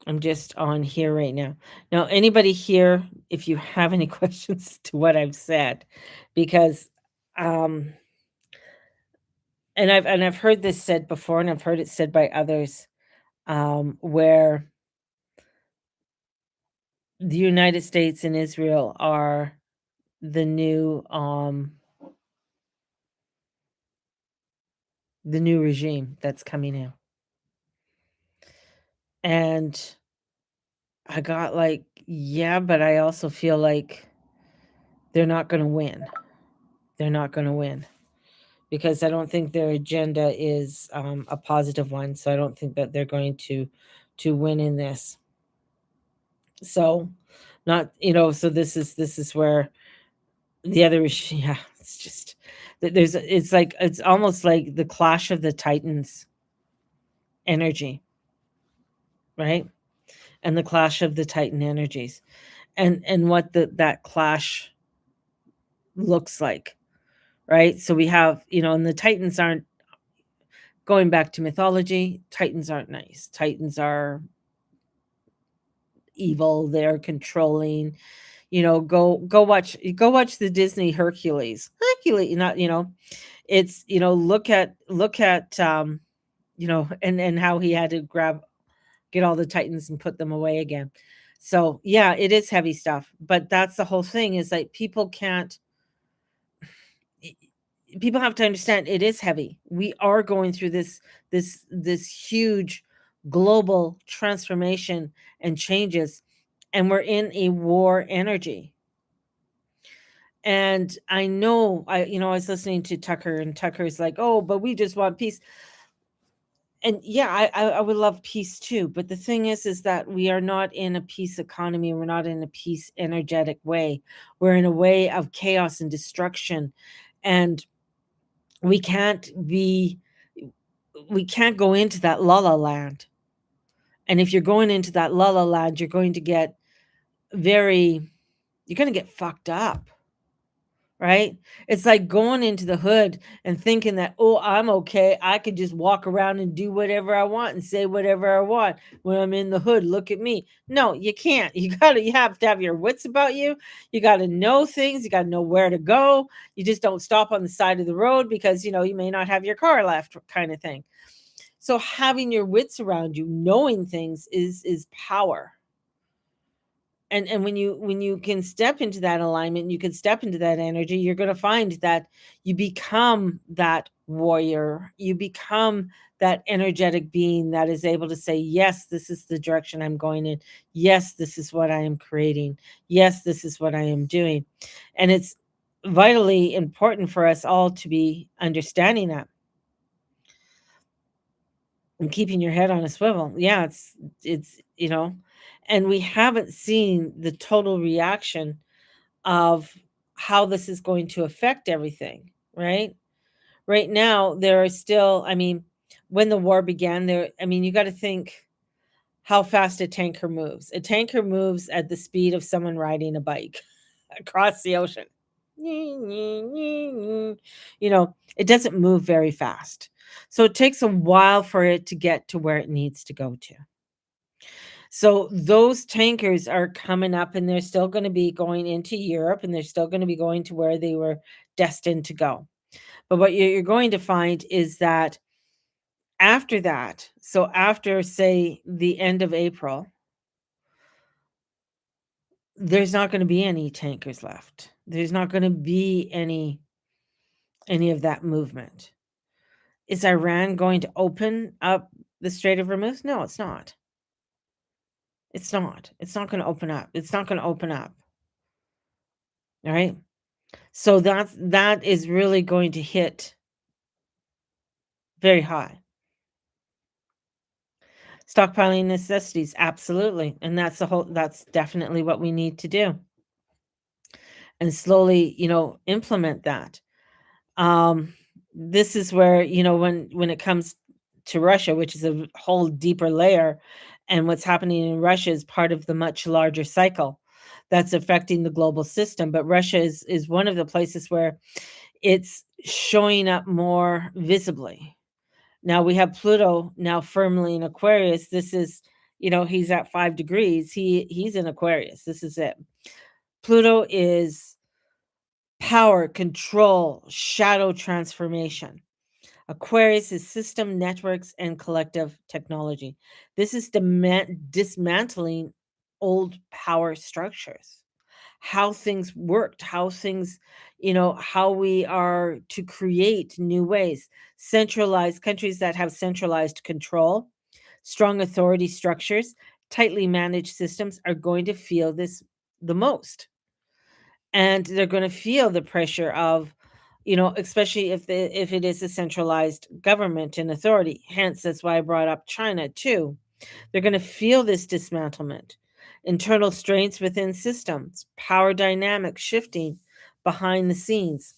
I'm just on here right now. Now, anybody here, if you have any questions to what I've said, because um, and I've heard this said before, and I've heard it said by others, where the United States and Israel are the the new regime that's coming in. And I got like, yeah, but I also feel like they're not going to win. They're not going to win because I don't think their agenda is a positive one. So I don't think that they're going to win in this. So not, so this is where the other is, yeah, it's just it's almost like the clash of the titans energy, right? And the clash of the titan energies, and what that clash looks like, right? So we have, and the titans aren't, going back to mythology, titans aren't nice. Titans are evil, they're controlling. Go watch the Disney Hercules, not, it's, look at and how he had to get all the titans and put them away again. So yeah, it is heavy stuff, but that's the whole thing, is like people have to understand it is heavy. We are going through this huge global transformation and changes, and we're in a war energy. And I know, I was listening to Tucker, and Tucker's like, "Oh, but we just want peace." And yeah, I would love peace too, but the thing is that we are not in a peace economy. We're not in a peace energetic way. We're in a way of chaos and destruction, and we can't be we can't go into that la la land. And if you're going into that la la land, very you're going to get fucked up, right? It's like going into the hood and thinking that, oh, I'm okay. I could just walk around and do whatever I want and say whatever I want when I'm in the hood. Look at me. No, you can't. You have to have your wits about you. You got to know things. You got to know where to go. You just don't stop on the side of the road because, you may not have your car left, kind of thing. So having your wits around you, knowing things is power. And when you can step into that alignment, you can step into that energy, you're going to find that you become that warrior. You become that energetic being that is able to say, yes, this is the direction I'm going in. Yes, this is what I am creating. Yes, this is what I am doing. And it's vitally important for us all to be understanding that and keeping your head on a swivel. Yeah, it's and we haven't seen the total reaction of how this is going to affect everything, right? Right now, there are still, when the war began, you got to think how fast a tanker moves. A tanker moves at the speed of someone riding a bike across the ocean. It doesn't move very fast. So it takes a while for it to get to where it needs to go to. So those tankers are coming up, and they're still going to be going into Europe, and they're still going to be going to where they were destined to go. But what you're going to find is that after that, so after, say, the end of April, there's not going to be any tankers left. There's not going to be any of that movement. Is Iran going to open up the Strait of Hormuz? No, it's not. It's not. It's not going to open up. It's not going to open up. All right. So that is really going to hit very high. Stockpiling necessities, absolutely. And that's definitely what we need to do. And slowly, implement that. Um, this is where, when it comes to Russia, which is a whole deeper layer, and what's happening in Russia is part of the much larger cycle that's affecting the global system. But Russia is one of the places where it's showing up more visibly. Now we have Pluto now firmly in Aquarius. This is, he's at 5 degrees. He's in Aquarius. This is it. Pluto is power, control, shadow transformation. Aquarius is system, networks, and collective technology. This is dismantling old power structures, how things worked, how things, how we are to create new ways. Centralized countries that have centralized control, strong authority structures, tightly managed systems are going to feel this the most. And they're going to feel the pressure of, especially if it is a centralized government and authority. Hence, that's why I brought up China too. They're going to feel this dismantlement, internal strains within systems, power dynamics shifting behind the scenes,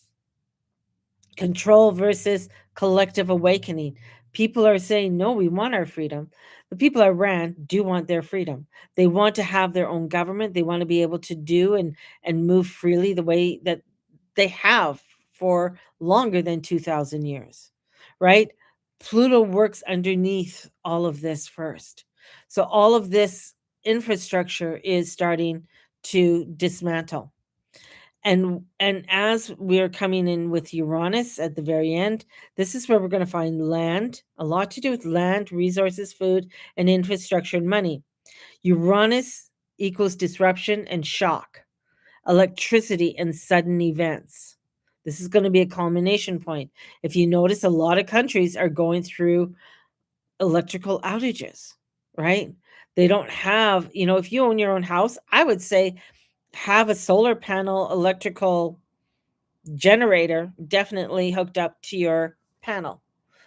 control versus collective awakening. People are saying, no, we want our freedom. The people of Iran do want their freedom. They want to have their own government. They want to be able to do and move freely the way that they have for longer than 2,000 years, right? Pluto works underneath all of this first. So all of this infrastructure is starting to dismantle. And as we're coming in with Uranus at the very end, this is where we're going to find land, a lot to do with land, resources, food, and infrastructure and money. Uranus equals disruption and shock, electricity and sudden events. This is going to be a culmination point. If you notice, a lot of countries are going through electrical outages, right? They don't have, if you own your own house, I would say have a solar panel electrical generator definitely hooked up to your panel.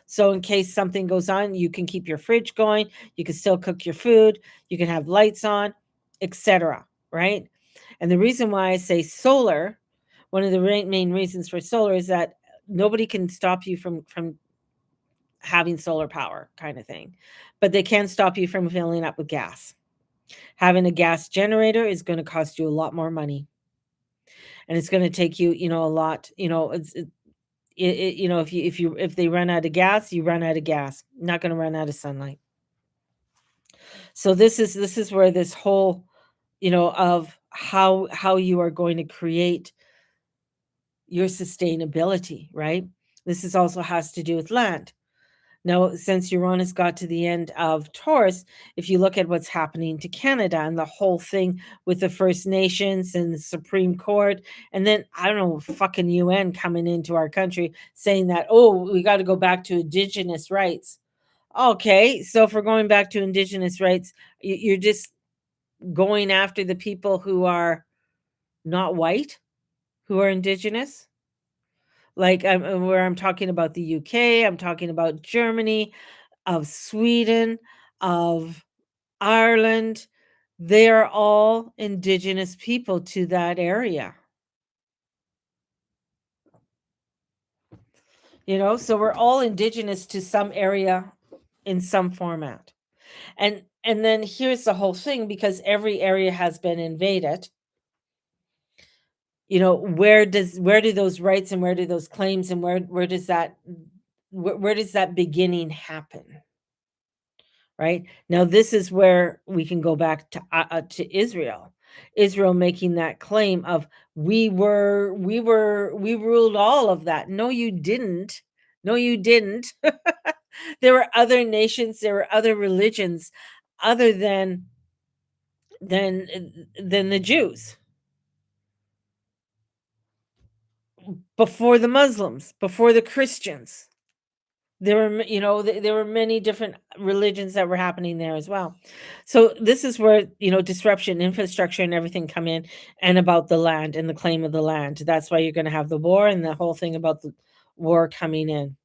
So in case something goes on, you can keep your fridge going, you can still cook your food, you can have lights on, etc., right? And the reason why I say solar, one of the main reasons for solar is that nobody can stop you from having solar power kind of thing. But they can stop you from filling up with gas. Having a gas generator is going to cost you a lot more money. And it's going to take you, a lot, if they run out of gas, you run out of gas. Not going to run out of sunlight. So this is where this whole, of how you are going to create your sustainability, right? This is also has to do with land. Now, since Uranus got to the end of Taurus, if you look at what's happening to Canada and the whole thing with the First Nations and the Supreme Court, and then, I don't know, fucking UN coming into our country saying that, oh, we got to go back to Indigenous rights. Okay, so if we're going back to Indigenous rights, you're just going after the people who are not white, who are Indigenous? Like, where I'm talking about the UK, I'm talking about Germany, of Sweden, of Ireland. They are all indigenous people to that area. So we're all indigenous to some area in some format. And then here's the whole thing, because every area has been invaded. Where do those rights and where do those claims and where does that beginning happen? Right? Now, this is where we can go back to Israel. Israel making that claim of we ruled all of that. No, you didn't. No, you didn't. There were other nations, there were other religions other than the Jews, before the Muslims, before the Christians. There were, there were many different religions that were happening there as well. So this is where, disruption, infrastructure, and everything come in, and about the land and the claim of the land. That's why you're going to have the war and the whole thing about the war coming in.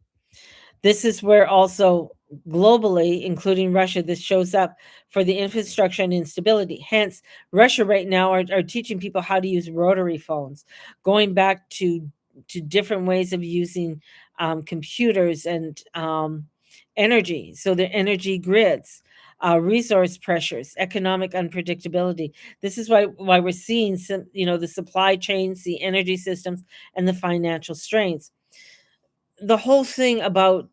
This is where also globally, including Russia, this shows up for the infrastructure and instability. Hence, Russia right now are teaching people how to use rotary phones, going back to to different ways of using computers and energy. So the energy grids, resource pressures, economic unpredictability. This is why we're seeing some, the supply chains, the energy systems, and the financial strains. The whole thing about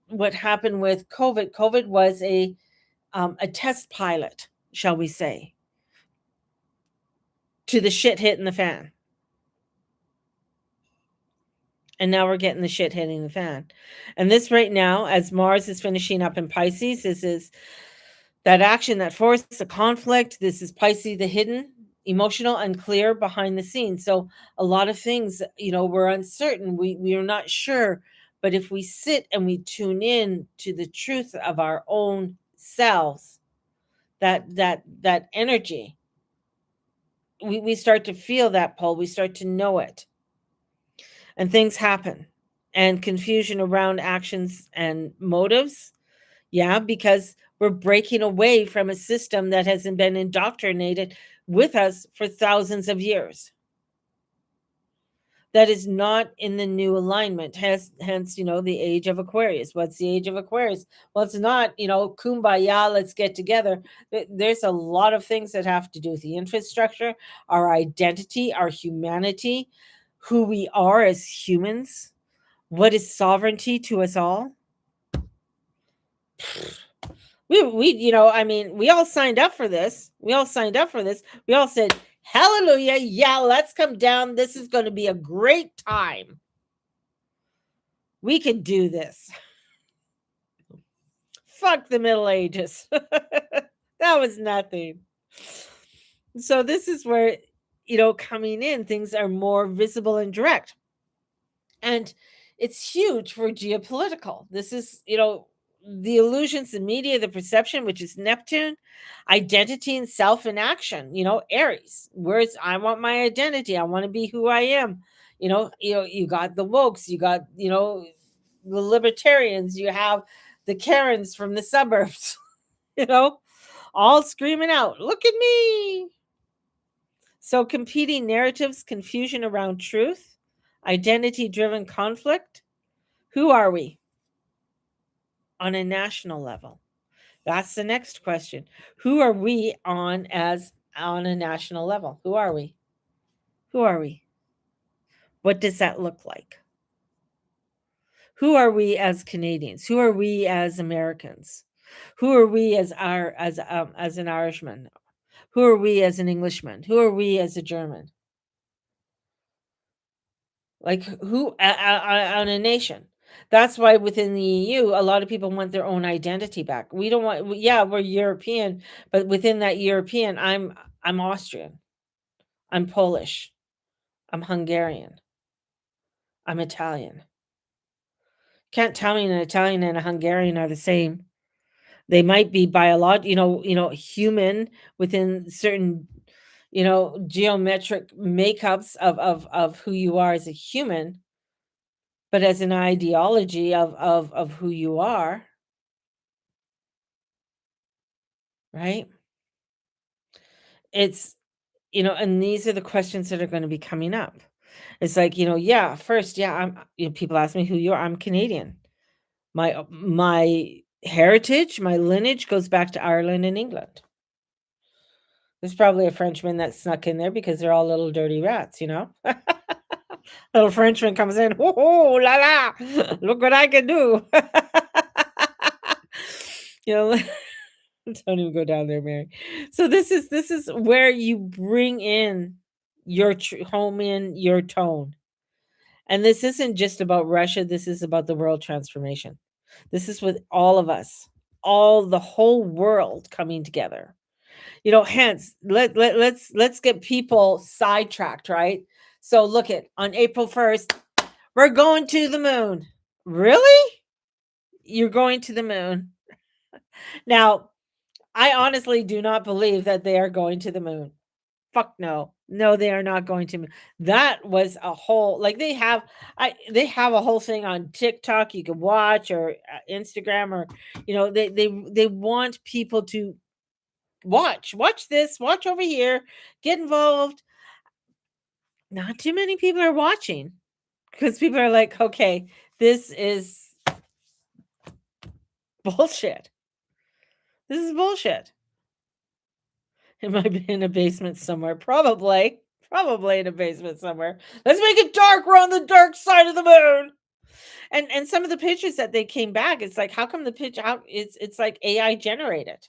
what happened with COVID was a test pilot, shall we say, to the shit hitting the fan. And now we're getting the shit hitting the fan. And this right now, as Mars is finishing up in Pisces, this is that action, that force, the conflict. This is Pisces, the hidden, emotional, unclear, behind the scenes. So a lot of things, we're uncertain. We are not sure. But if we sit and we tune in to the truth of our own selves, that energy, we start to feel that pull. We start to know it, and things happen, and confusion around actions and motives. Yeah, because we're breaking away from a system that hasn't been indoctrinated with us for thousands of years. That is not in the new alignment. Hence, the age of Aquarius. What's the age of Aquarius? Well, it's not, kumbaya, let's get together. There's a lot of things that have to do with the infrastructure, our identity, our humanity, who we are as humans. What is sovereignty to us all? We all signed up for this. We all signed up for this. We all said, hallelujah, yeah, let's come down. This is going to be a great time. We could do this. Fuck the Middle Ages. That was nothing. So this is where, coming in, things are more visible and direct. And it's huge for geopolitical. This is, the illusions, the media, the perception, which is Neptune, identity and self in action, Aries, where's I want my identity. I want to be who I am. You got the wokes, you got, the libertarians, you have the Karens from the suburbs, all screaming out, look at me. So competing narratives, confusion around truth, identity driven conflict. Who are we on a national level? That's the next question. Who are we on a national level? Who are we? Who are we? What does that look like? Who are we as Canadians? Who are we as Americans? Who are we as an Irishman? Who are we as an Englishman? Who are we as a German? Like who on a nation? That's why within the EU, a lot of people want their own identity back. We don't want. Yeah, we're European, but within that European, I'm Austrian, I'm Polish, I'm Hungarian, I'm Italian. Can't tell me an Italian and a Hungarian are the same. They might be human within certain, geometric makeups of who you are as a human, but as an ideology of who you are, right? It's, and these are the questions that are going to be coming up. It's like, yeah, first, yeah, people ask me who you are. I'm Canadian. My heritage, my lineage goes back to Ireland and England. There's probably a Frenchman that snuck in there because they're all little dirty rats, Little Frenchman comes in, oh la la, look what I can do. you know, don't even go down there, Mary. So this is where you bring in your home in your tone. And this isn't just about Russia, this is about the world transformation. This is with all of us, the whole world coming together. Hence, let's get people sidetracked, right? So look at on April 1st, we're going to the moon. Really? You're going to the moon. Now, I honestly do not believe that they are going to the moon. Fuck no. No, they are not going to. That was a whole they have a whole thing on TikTok you can watch, or Instagram, or they want people to watch this, watch over here, get involved. Not too many people are watching. because people are like, okay, this is bullshit. This is bullshit. It might be in a basement somewhere. Probably. Probably in a basement somewhere. Let's make it dark. We're on the dark side of the moon. And some of the pictures that they came back, it's like, how come the picture out it's like AI generated,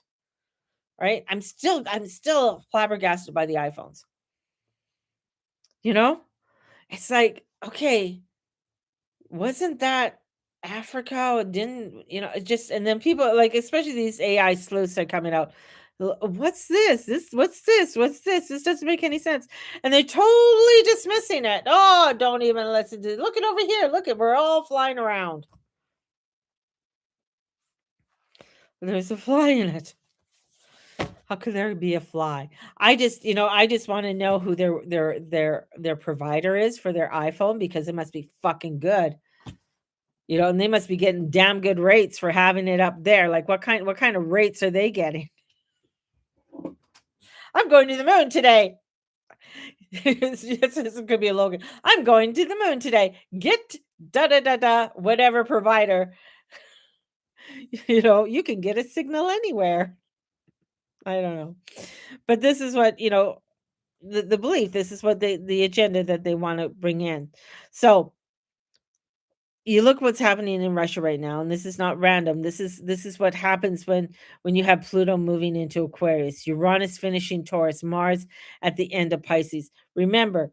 right? I'm still flabbergasted by the iPhones. You know? It's like, okay, wasn't that Africa? Didn't it just and then people like especially these AI sleuths are coming out. What's this? What's this? What's this? This doesn't make any sense. And they're totally dismissing it. Oh, don't even listen to look it over here. Look it, we're all flying around. There's a fly in it. How could there be a fly? I just want to know who their provider is for their iPhone because it must be fucking good. And they must be getting damn good rates for having it up there. Like what kind of rates are they getting? I'm going to the moon today. This could be a Logan. I'm going to the moon today. Get da da da da whatever provider. You can get a signal anywhere. I don't know. But this is what, the belief, this is what the agenda that they want to bring in. So you look what's happening in Russia right now, and this is not random. This is what happens when you have Pluto moving into Aquarius, Uranus finishing Taurus, Mars at the end of Pisces. Remember,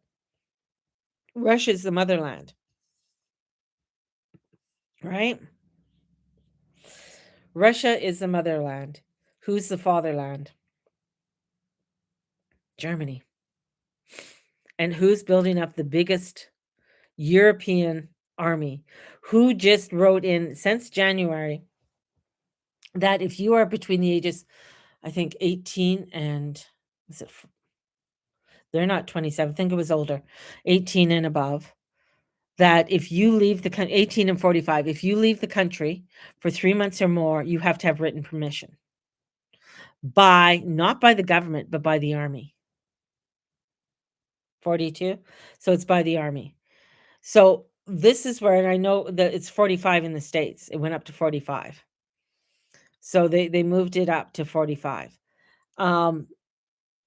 Russia is the motherland, right? Russia is the motherland. Who's the fatherland? Germany. And who's building up the biggest European army? Who just wrote in since January that if you are between the ages, I think 18 and they're not 27, I think it was older, 18 and above, that if you leave the country, 18 and 45, if you leave the country for 3 months or more, you have to have written permission not by the government, but by the army. 42. So it's by the army. So this is where, and I know that it's 45 in the States. It went up to 45. So they moved it up to 45. And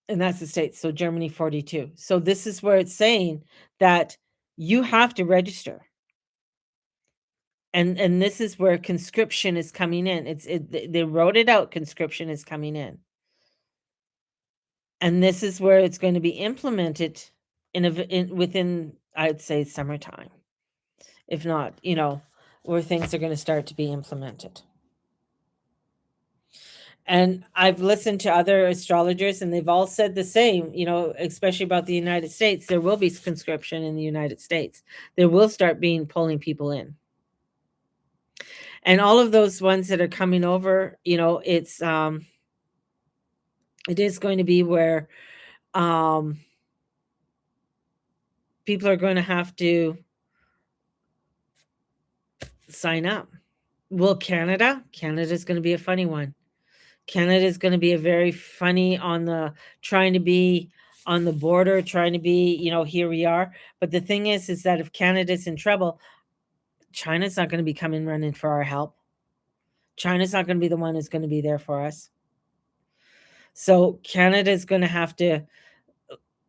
that's the States. So Germany 42. So this is where it's saying that you have to register. And this is where conscription is coming in. They wrote it out, conscription is coming in. And this is where it's going to be implemented within, I'd say, summertime. If not, where things are going to start to be implemented. And I've listened to other astrologers, and they've all said the same, especially about the United States. There will be conscription in the United States. There will start pulling people in. And all of those ones that are coming over, it is going to be where people are going to have to sign up. Will Canada is going to be a funny one. Canada is going to be a very funny trying to be on the border, trying to be, here we are. But the thing is that if Canada's in trouble, China's not going to be coming running for our help. China's not going to be the one who's going to be there for us. So Canada is going to have to,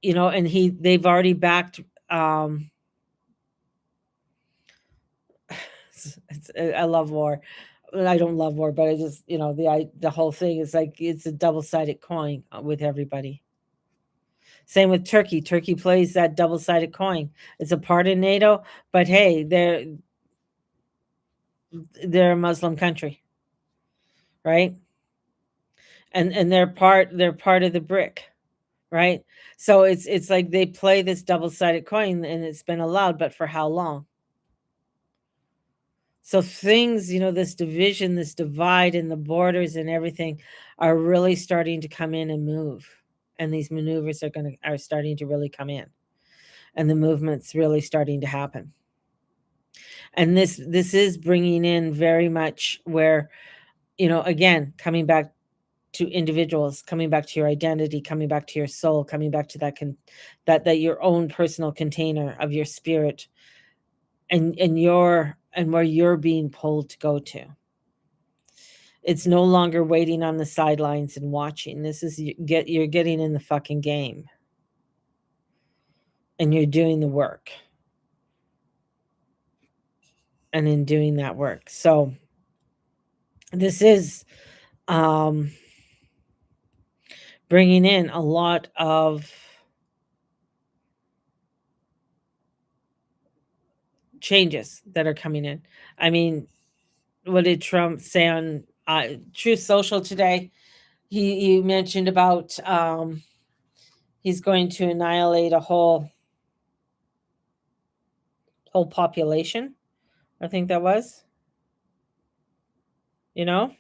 and they've already backed. I love war. I don't love war, but I just, the whole thing is like it's a double-sided coin with everybody. Same with Turkey. Turkey plays that double-sided coin. It's a part of NATO, but hey, they're a Muslim country, right? And they're part of the BRIC, right? So it's like they play this double-sided coin, and it's been allowed, but for how long? So things, this division, this divide in the borders and everything are really starting to come in and move. And these maneuvers are starting to really come in. And the movement's really starting to happen. And this is bringing in very much where, again, coming back to individuals, coming back to your identity, coming back to your soul, coming back to that your own personal container of your spirit, and where you're being pulled to go to. It's no longer waiting on the sidelines and watching. This is you're getting in the fucking game and you're doing the work. And in doing that work. So this is um bringing in a lot of changes that are coming in. I mean, what did Trump say on Truth Social today? He mentioned about he's going to annihilate a whole population. I think that was, you know.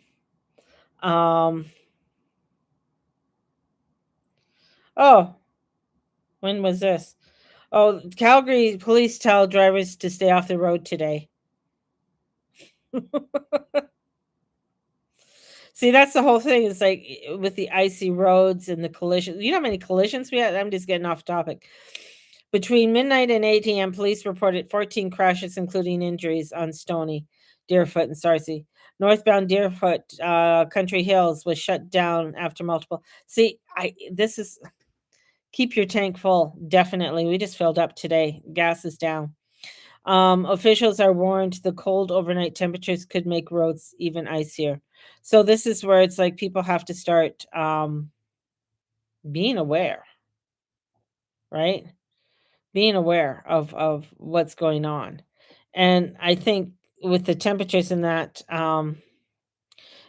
Um oh, when was this? Oh, Calgary police tell drivers to stay off the road today. See, that's the whole thing. It's like with the icy roads and the collisions. You know how many collisions we had? I'm just getting off topic. Between midnight and 8 a.m., police reported 14 crashes, including injuries on Stony, Deerfoot, and Sarcee. Northbound Deerfoot, Country Hills was shut down after multiple. See, this is keep your tank full. Definitely, we just filled up today. Gas is down. Officials are warned the cold overnight temperatures could make roads even icier. So this is where it's like people have to start being aware, right? Being aware of what's going on. And I think with the temperatures and that,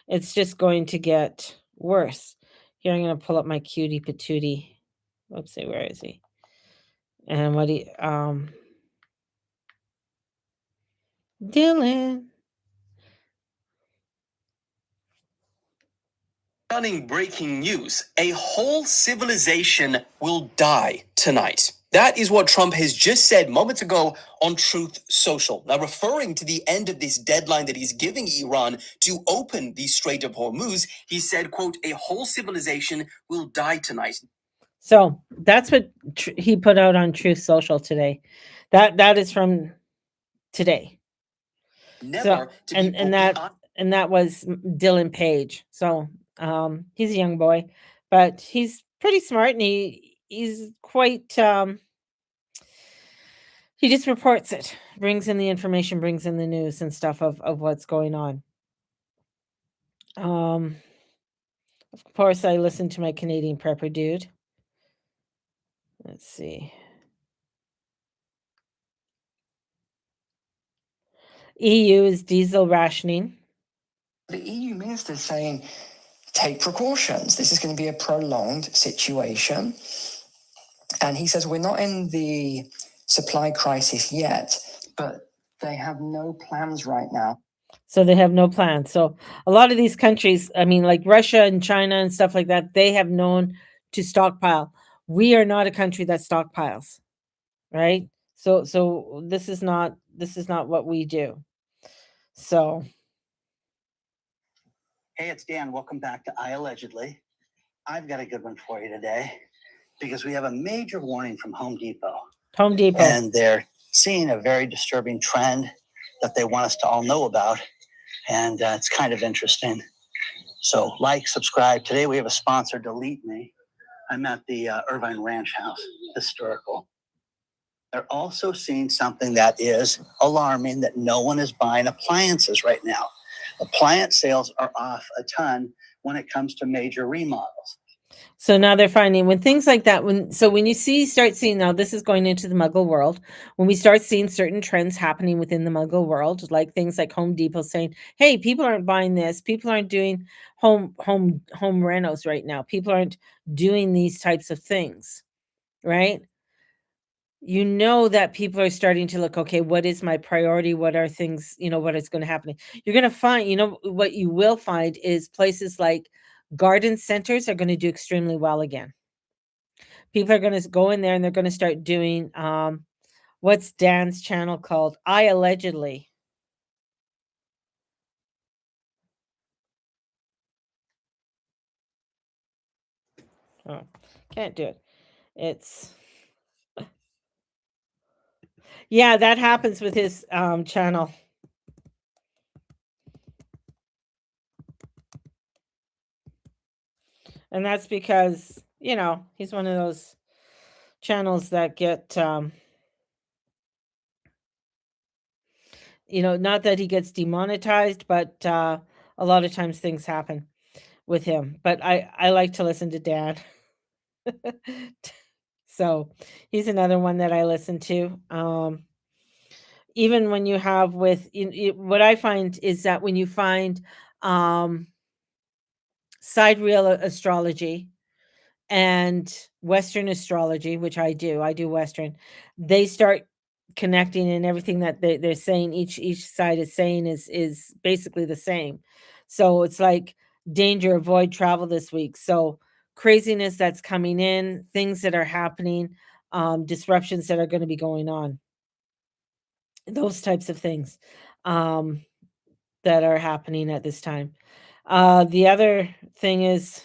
it's just going to get worse. Here, I'm going to pull up my cutie patootie. Oopsie, where is he? And what he, Dylan. Stunning breaking news. A whole civilization will die tonight. That is what Trump has just said moments ago on Truth Social. Now, referring to the end of this deadline that he's giving Iran to open the Strait of Hormuz, he said, quote, a whole civilization will die tonight. So that's what he put out on Truth Social today. That is from today. Never so, and that was Dylan Page. So he's a young boy, but he's pretty smart and he's quite he just reports it, brings in the information, brings in the news and stuff of what's going on. Of course, I listen to my Canadian prepper dude. Let's see. EU is diesel rationing. The EU minister is saying, take precautions. This is going to be a prolonged situation. And he says, we're not in the supply crisis yet, but they have no plans right now. So they have no plans. So a lot of these countries, I mean, like Russia and China and stuff like that, they have known to stockpile. We are not a country that stockpiles, right? So this is not what we do. So hey, it's Dan. Welcome back to I Allegedly. I've got a good one for you today because we have a major warning from Home Depot. Home Depot. And they're seeing a very disturbing trend that they want us to all know about. And it's kind of interesting. So subscribe. Today we have a sponsor, Delete Me. I'm at the Irvine Ranch House, historical. They're also seeing something that is alarming, that no one is buying appliances right now. Appliance sales are off a ton when it comes to major remodels. So now they're finding when things like that, when you start seeing, now this is going into the Muggle world, when we start seeing certain trends happening within the Muggle world, like things like Home Depot saying, hey, people aren't buying this, people aren't doing home renos right now, people aren't doing these types of things, right? You know that people are starting to look, okay, what is my priority? What are things, what is going to happen? You're going to find, what you will find is places like garden centers are going to do extremely well again. People are going to go in there and they're going to start doing, what's Dan's channel called? I Allegedly. Oh, can't do it. It's Yeah, that happens with his channel. And that's because, he's one of those channels that get not that he gets demonetized, but a lot of times things happen with him. But I like to listen to Dan. So, he's another one that I listen to. Even when you have with what I find is that when you find um sidereal astrology and Western astrology, which I do Western, they start connecting, and everything that they're saying, each side is saying is basically the same. So it's like danger, avoid travel this week. So craziness that's coming in, things that are happening, disruptions that are going to be going on, those types of things um, that are happening at this time. The other thing is,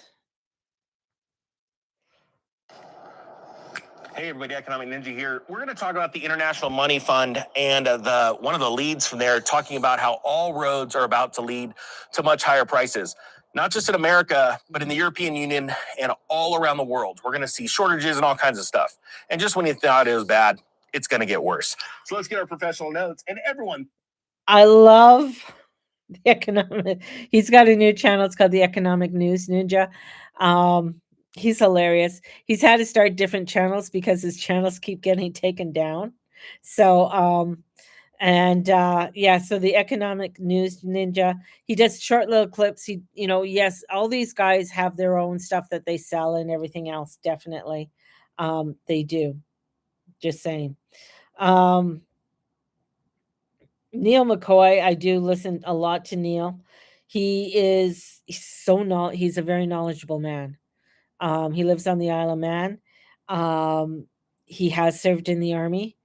Hey everybody, Economic Ninja here. We're going to talk about the International Money Fund and the one of the leads from there talking about how all roads are about to lead to much higher prices. Not just in America, but in the European Union and all around the world. We're going to see shortages and all kinds of stuff. And just when you thought it was bad, it's going to get worse. So let's get our professional notes. And everyone, I love the economic. He's got a new channel. It's called the Economic News Ninja. Um, he's hilarious. He's had to start different channels because his channels keep getting taken down. So, and yeah, so the Economic News Ninja, he does short little clips. Yes, all these guys have their own stuff that they sell and everything else. Definitely, they do. Just saying. Um, Neil McCoy, I do listen a lot to Neil. He's a very knowledgeable man. He lives on the Isle of Man. He has served in the army.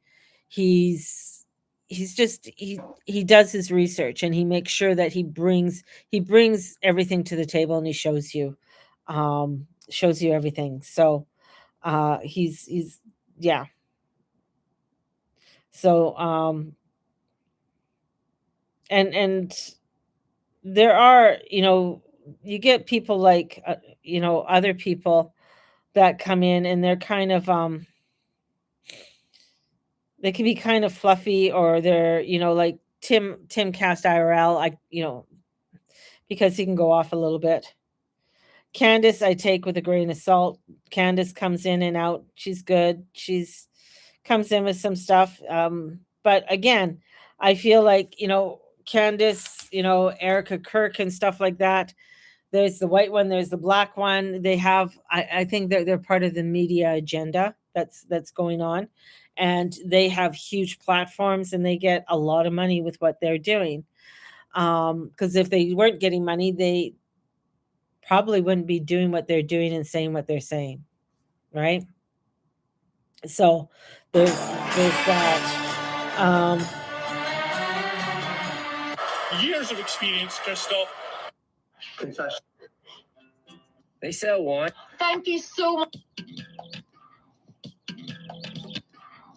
He's just he does his research, and he makes sure that he brings everything to the table, and he shows you everything. So he's yeah. So and there are, you get people like, other people that come in, and they're kind of, they can be kind of fluffy, or they're, like Tim Cast IRL, because he can go off a little bit. Candace, I take with a grain of salt. Candace comes in and out. She's good. She's comes in with some stuff. But again, I feel like, Candace, Erica Kirk and stuff like that. There's the white one, there's the black one. They have, I think they're part of the media agenda that's going on. And they have huge platforms, and they get a lot of money with what they're doing. Because if they weren't getting money, they probably wouldn't be doing what they're doing and saying what they're saying. Right? So there's that. Years of experience, Christoph. Confession. They sell wine. Thank you so much.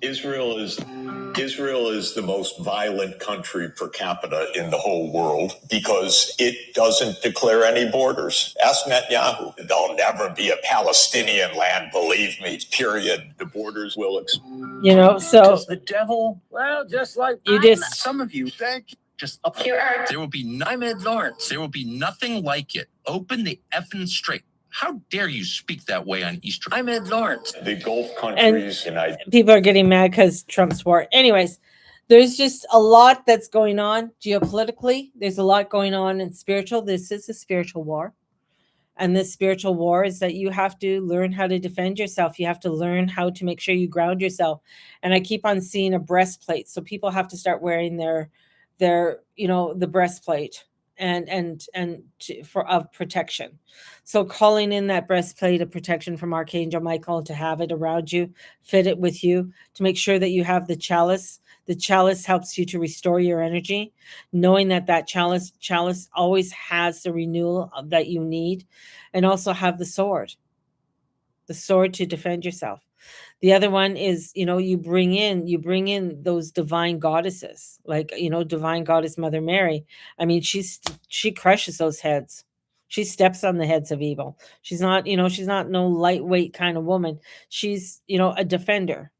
Israel is the most violent country per capita in the whole world because it doesn't declare any borders. Ask Netanyahu. There'll never be a Palestinian land, believe me, period. The borders will So Does the devil, well, just like some of you, thank you. Just up There There will be I'm Ed Lawrence. There will be nothing like it. Open the effing straight. How dare you speak that way on Easter? I'm Ed Lawrence. The Gulf countries people are getting mad because Trump's war. Anyways, there's just a lot that's going on geopolitically. There's a lot going on in spiritual. This is a spiritual war. And this spiritual war is that you have to learn how to defend yourself. You have to learn how to make sure you ground yourself. And I keep on seeing a breastplate. So people have to start wearing their the breastplate of protection. So calling in that breastplate of protection from Archangel Michael, to have it around you, fit it with you, to make sure that you have the chalice. The chalice helps you to restore your energy, knowing that chalice always has the renewal that you need, and also have the sword to defend yourself. The other one is, you bring in those divine goddesses, like, divine goddess Mother Mary. I mean, she crushes those heads. She steps on the heads of evil. She's not no lightweight kind of woman. She's, a defender.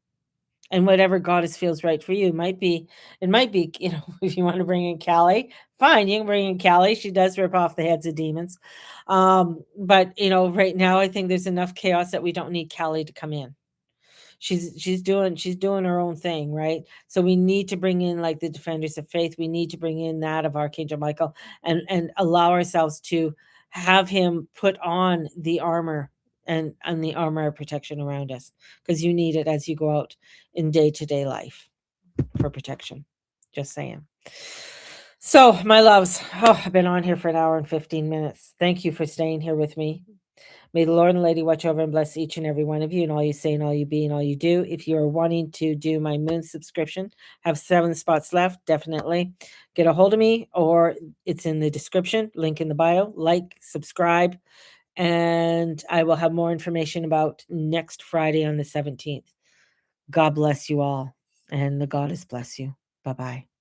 And whatever goddess feels right for you. It might be, if you want to bring in Callie, fine, you can bring in Callie. She does rip off the heads of demons. But right now I think there's enough chaos that we don't need Callie to come in. She's doing her own thing, right? So we need to bring in like the defenders of faith. We need to bring in that of Archangel Michael and allow ourselves to have him put on the armor and the armor of protection around us, because you need it as you go out in day-to-day life for protection. Just saying. So, my loves, I've been on here for an hour and 15 minutes. Thank you for staying here with me. May the Lord and Lady watch over and bless each and every one of you, and all you say and all you be and all you do. If you are wanting to do my moon subscription, have 7 spots left, definitely get a hold of me, or it's in the description, link in the bio. Like, subscribe, and I will have more information about next Friday on the 17th. God bless you all, and the goddess bless you. Bye-bye.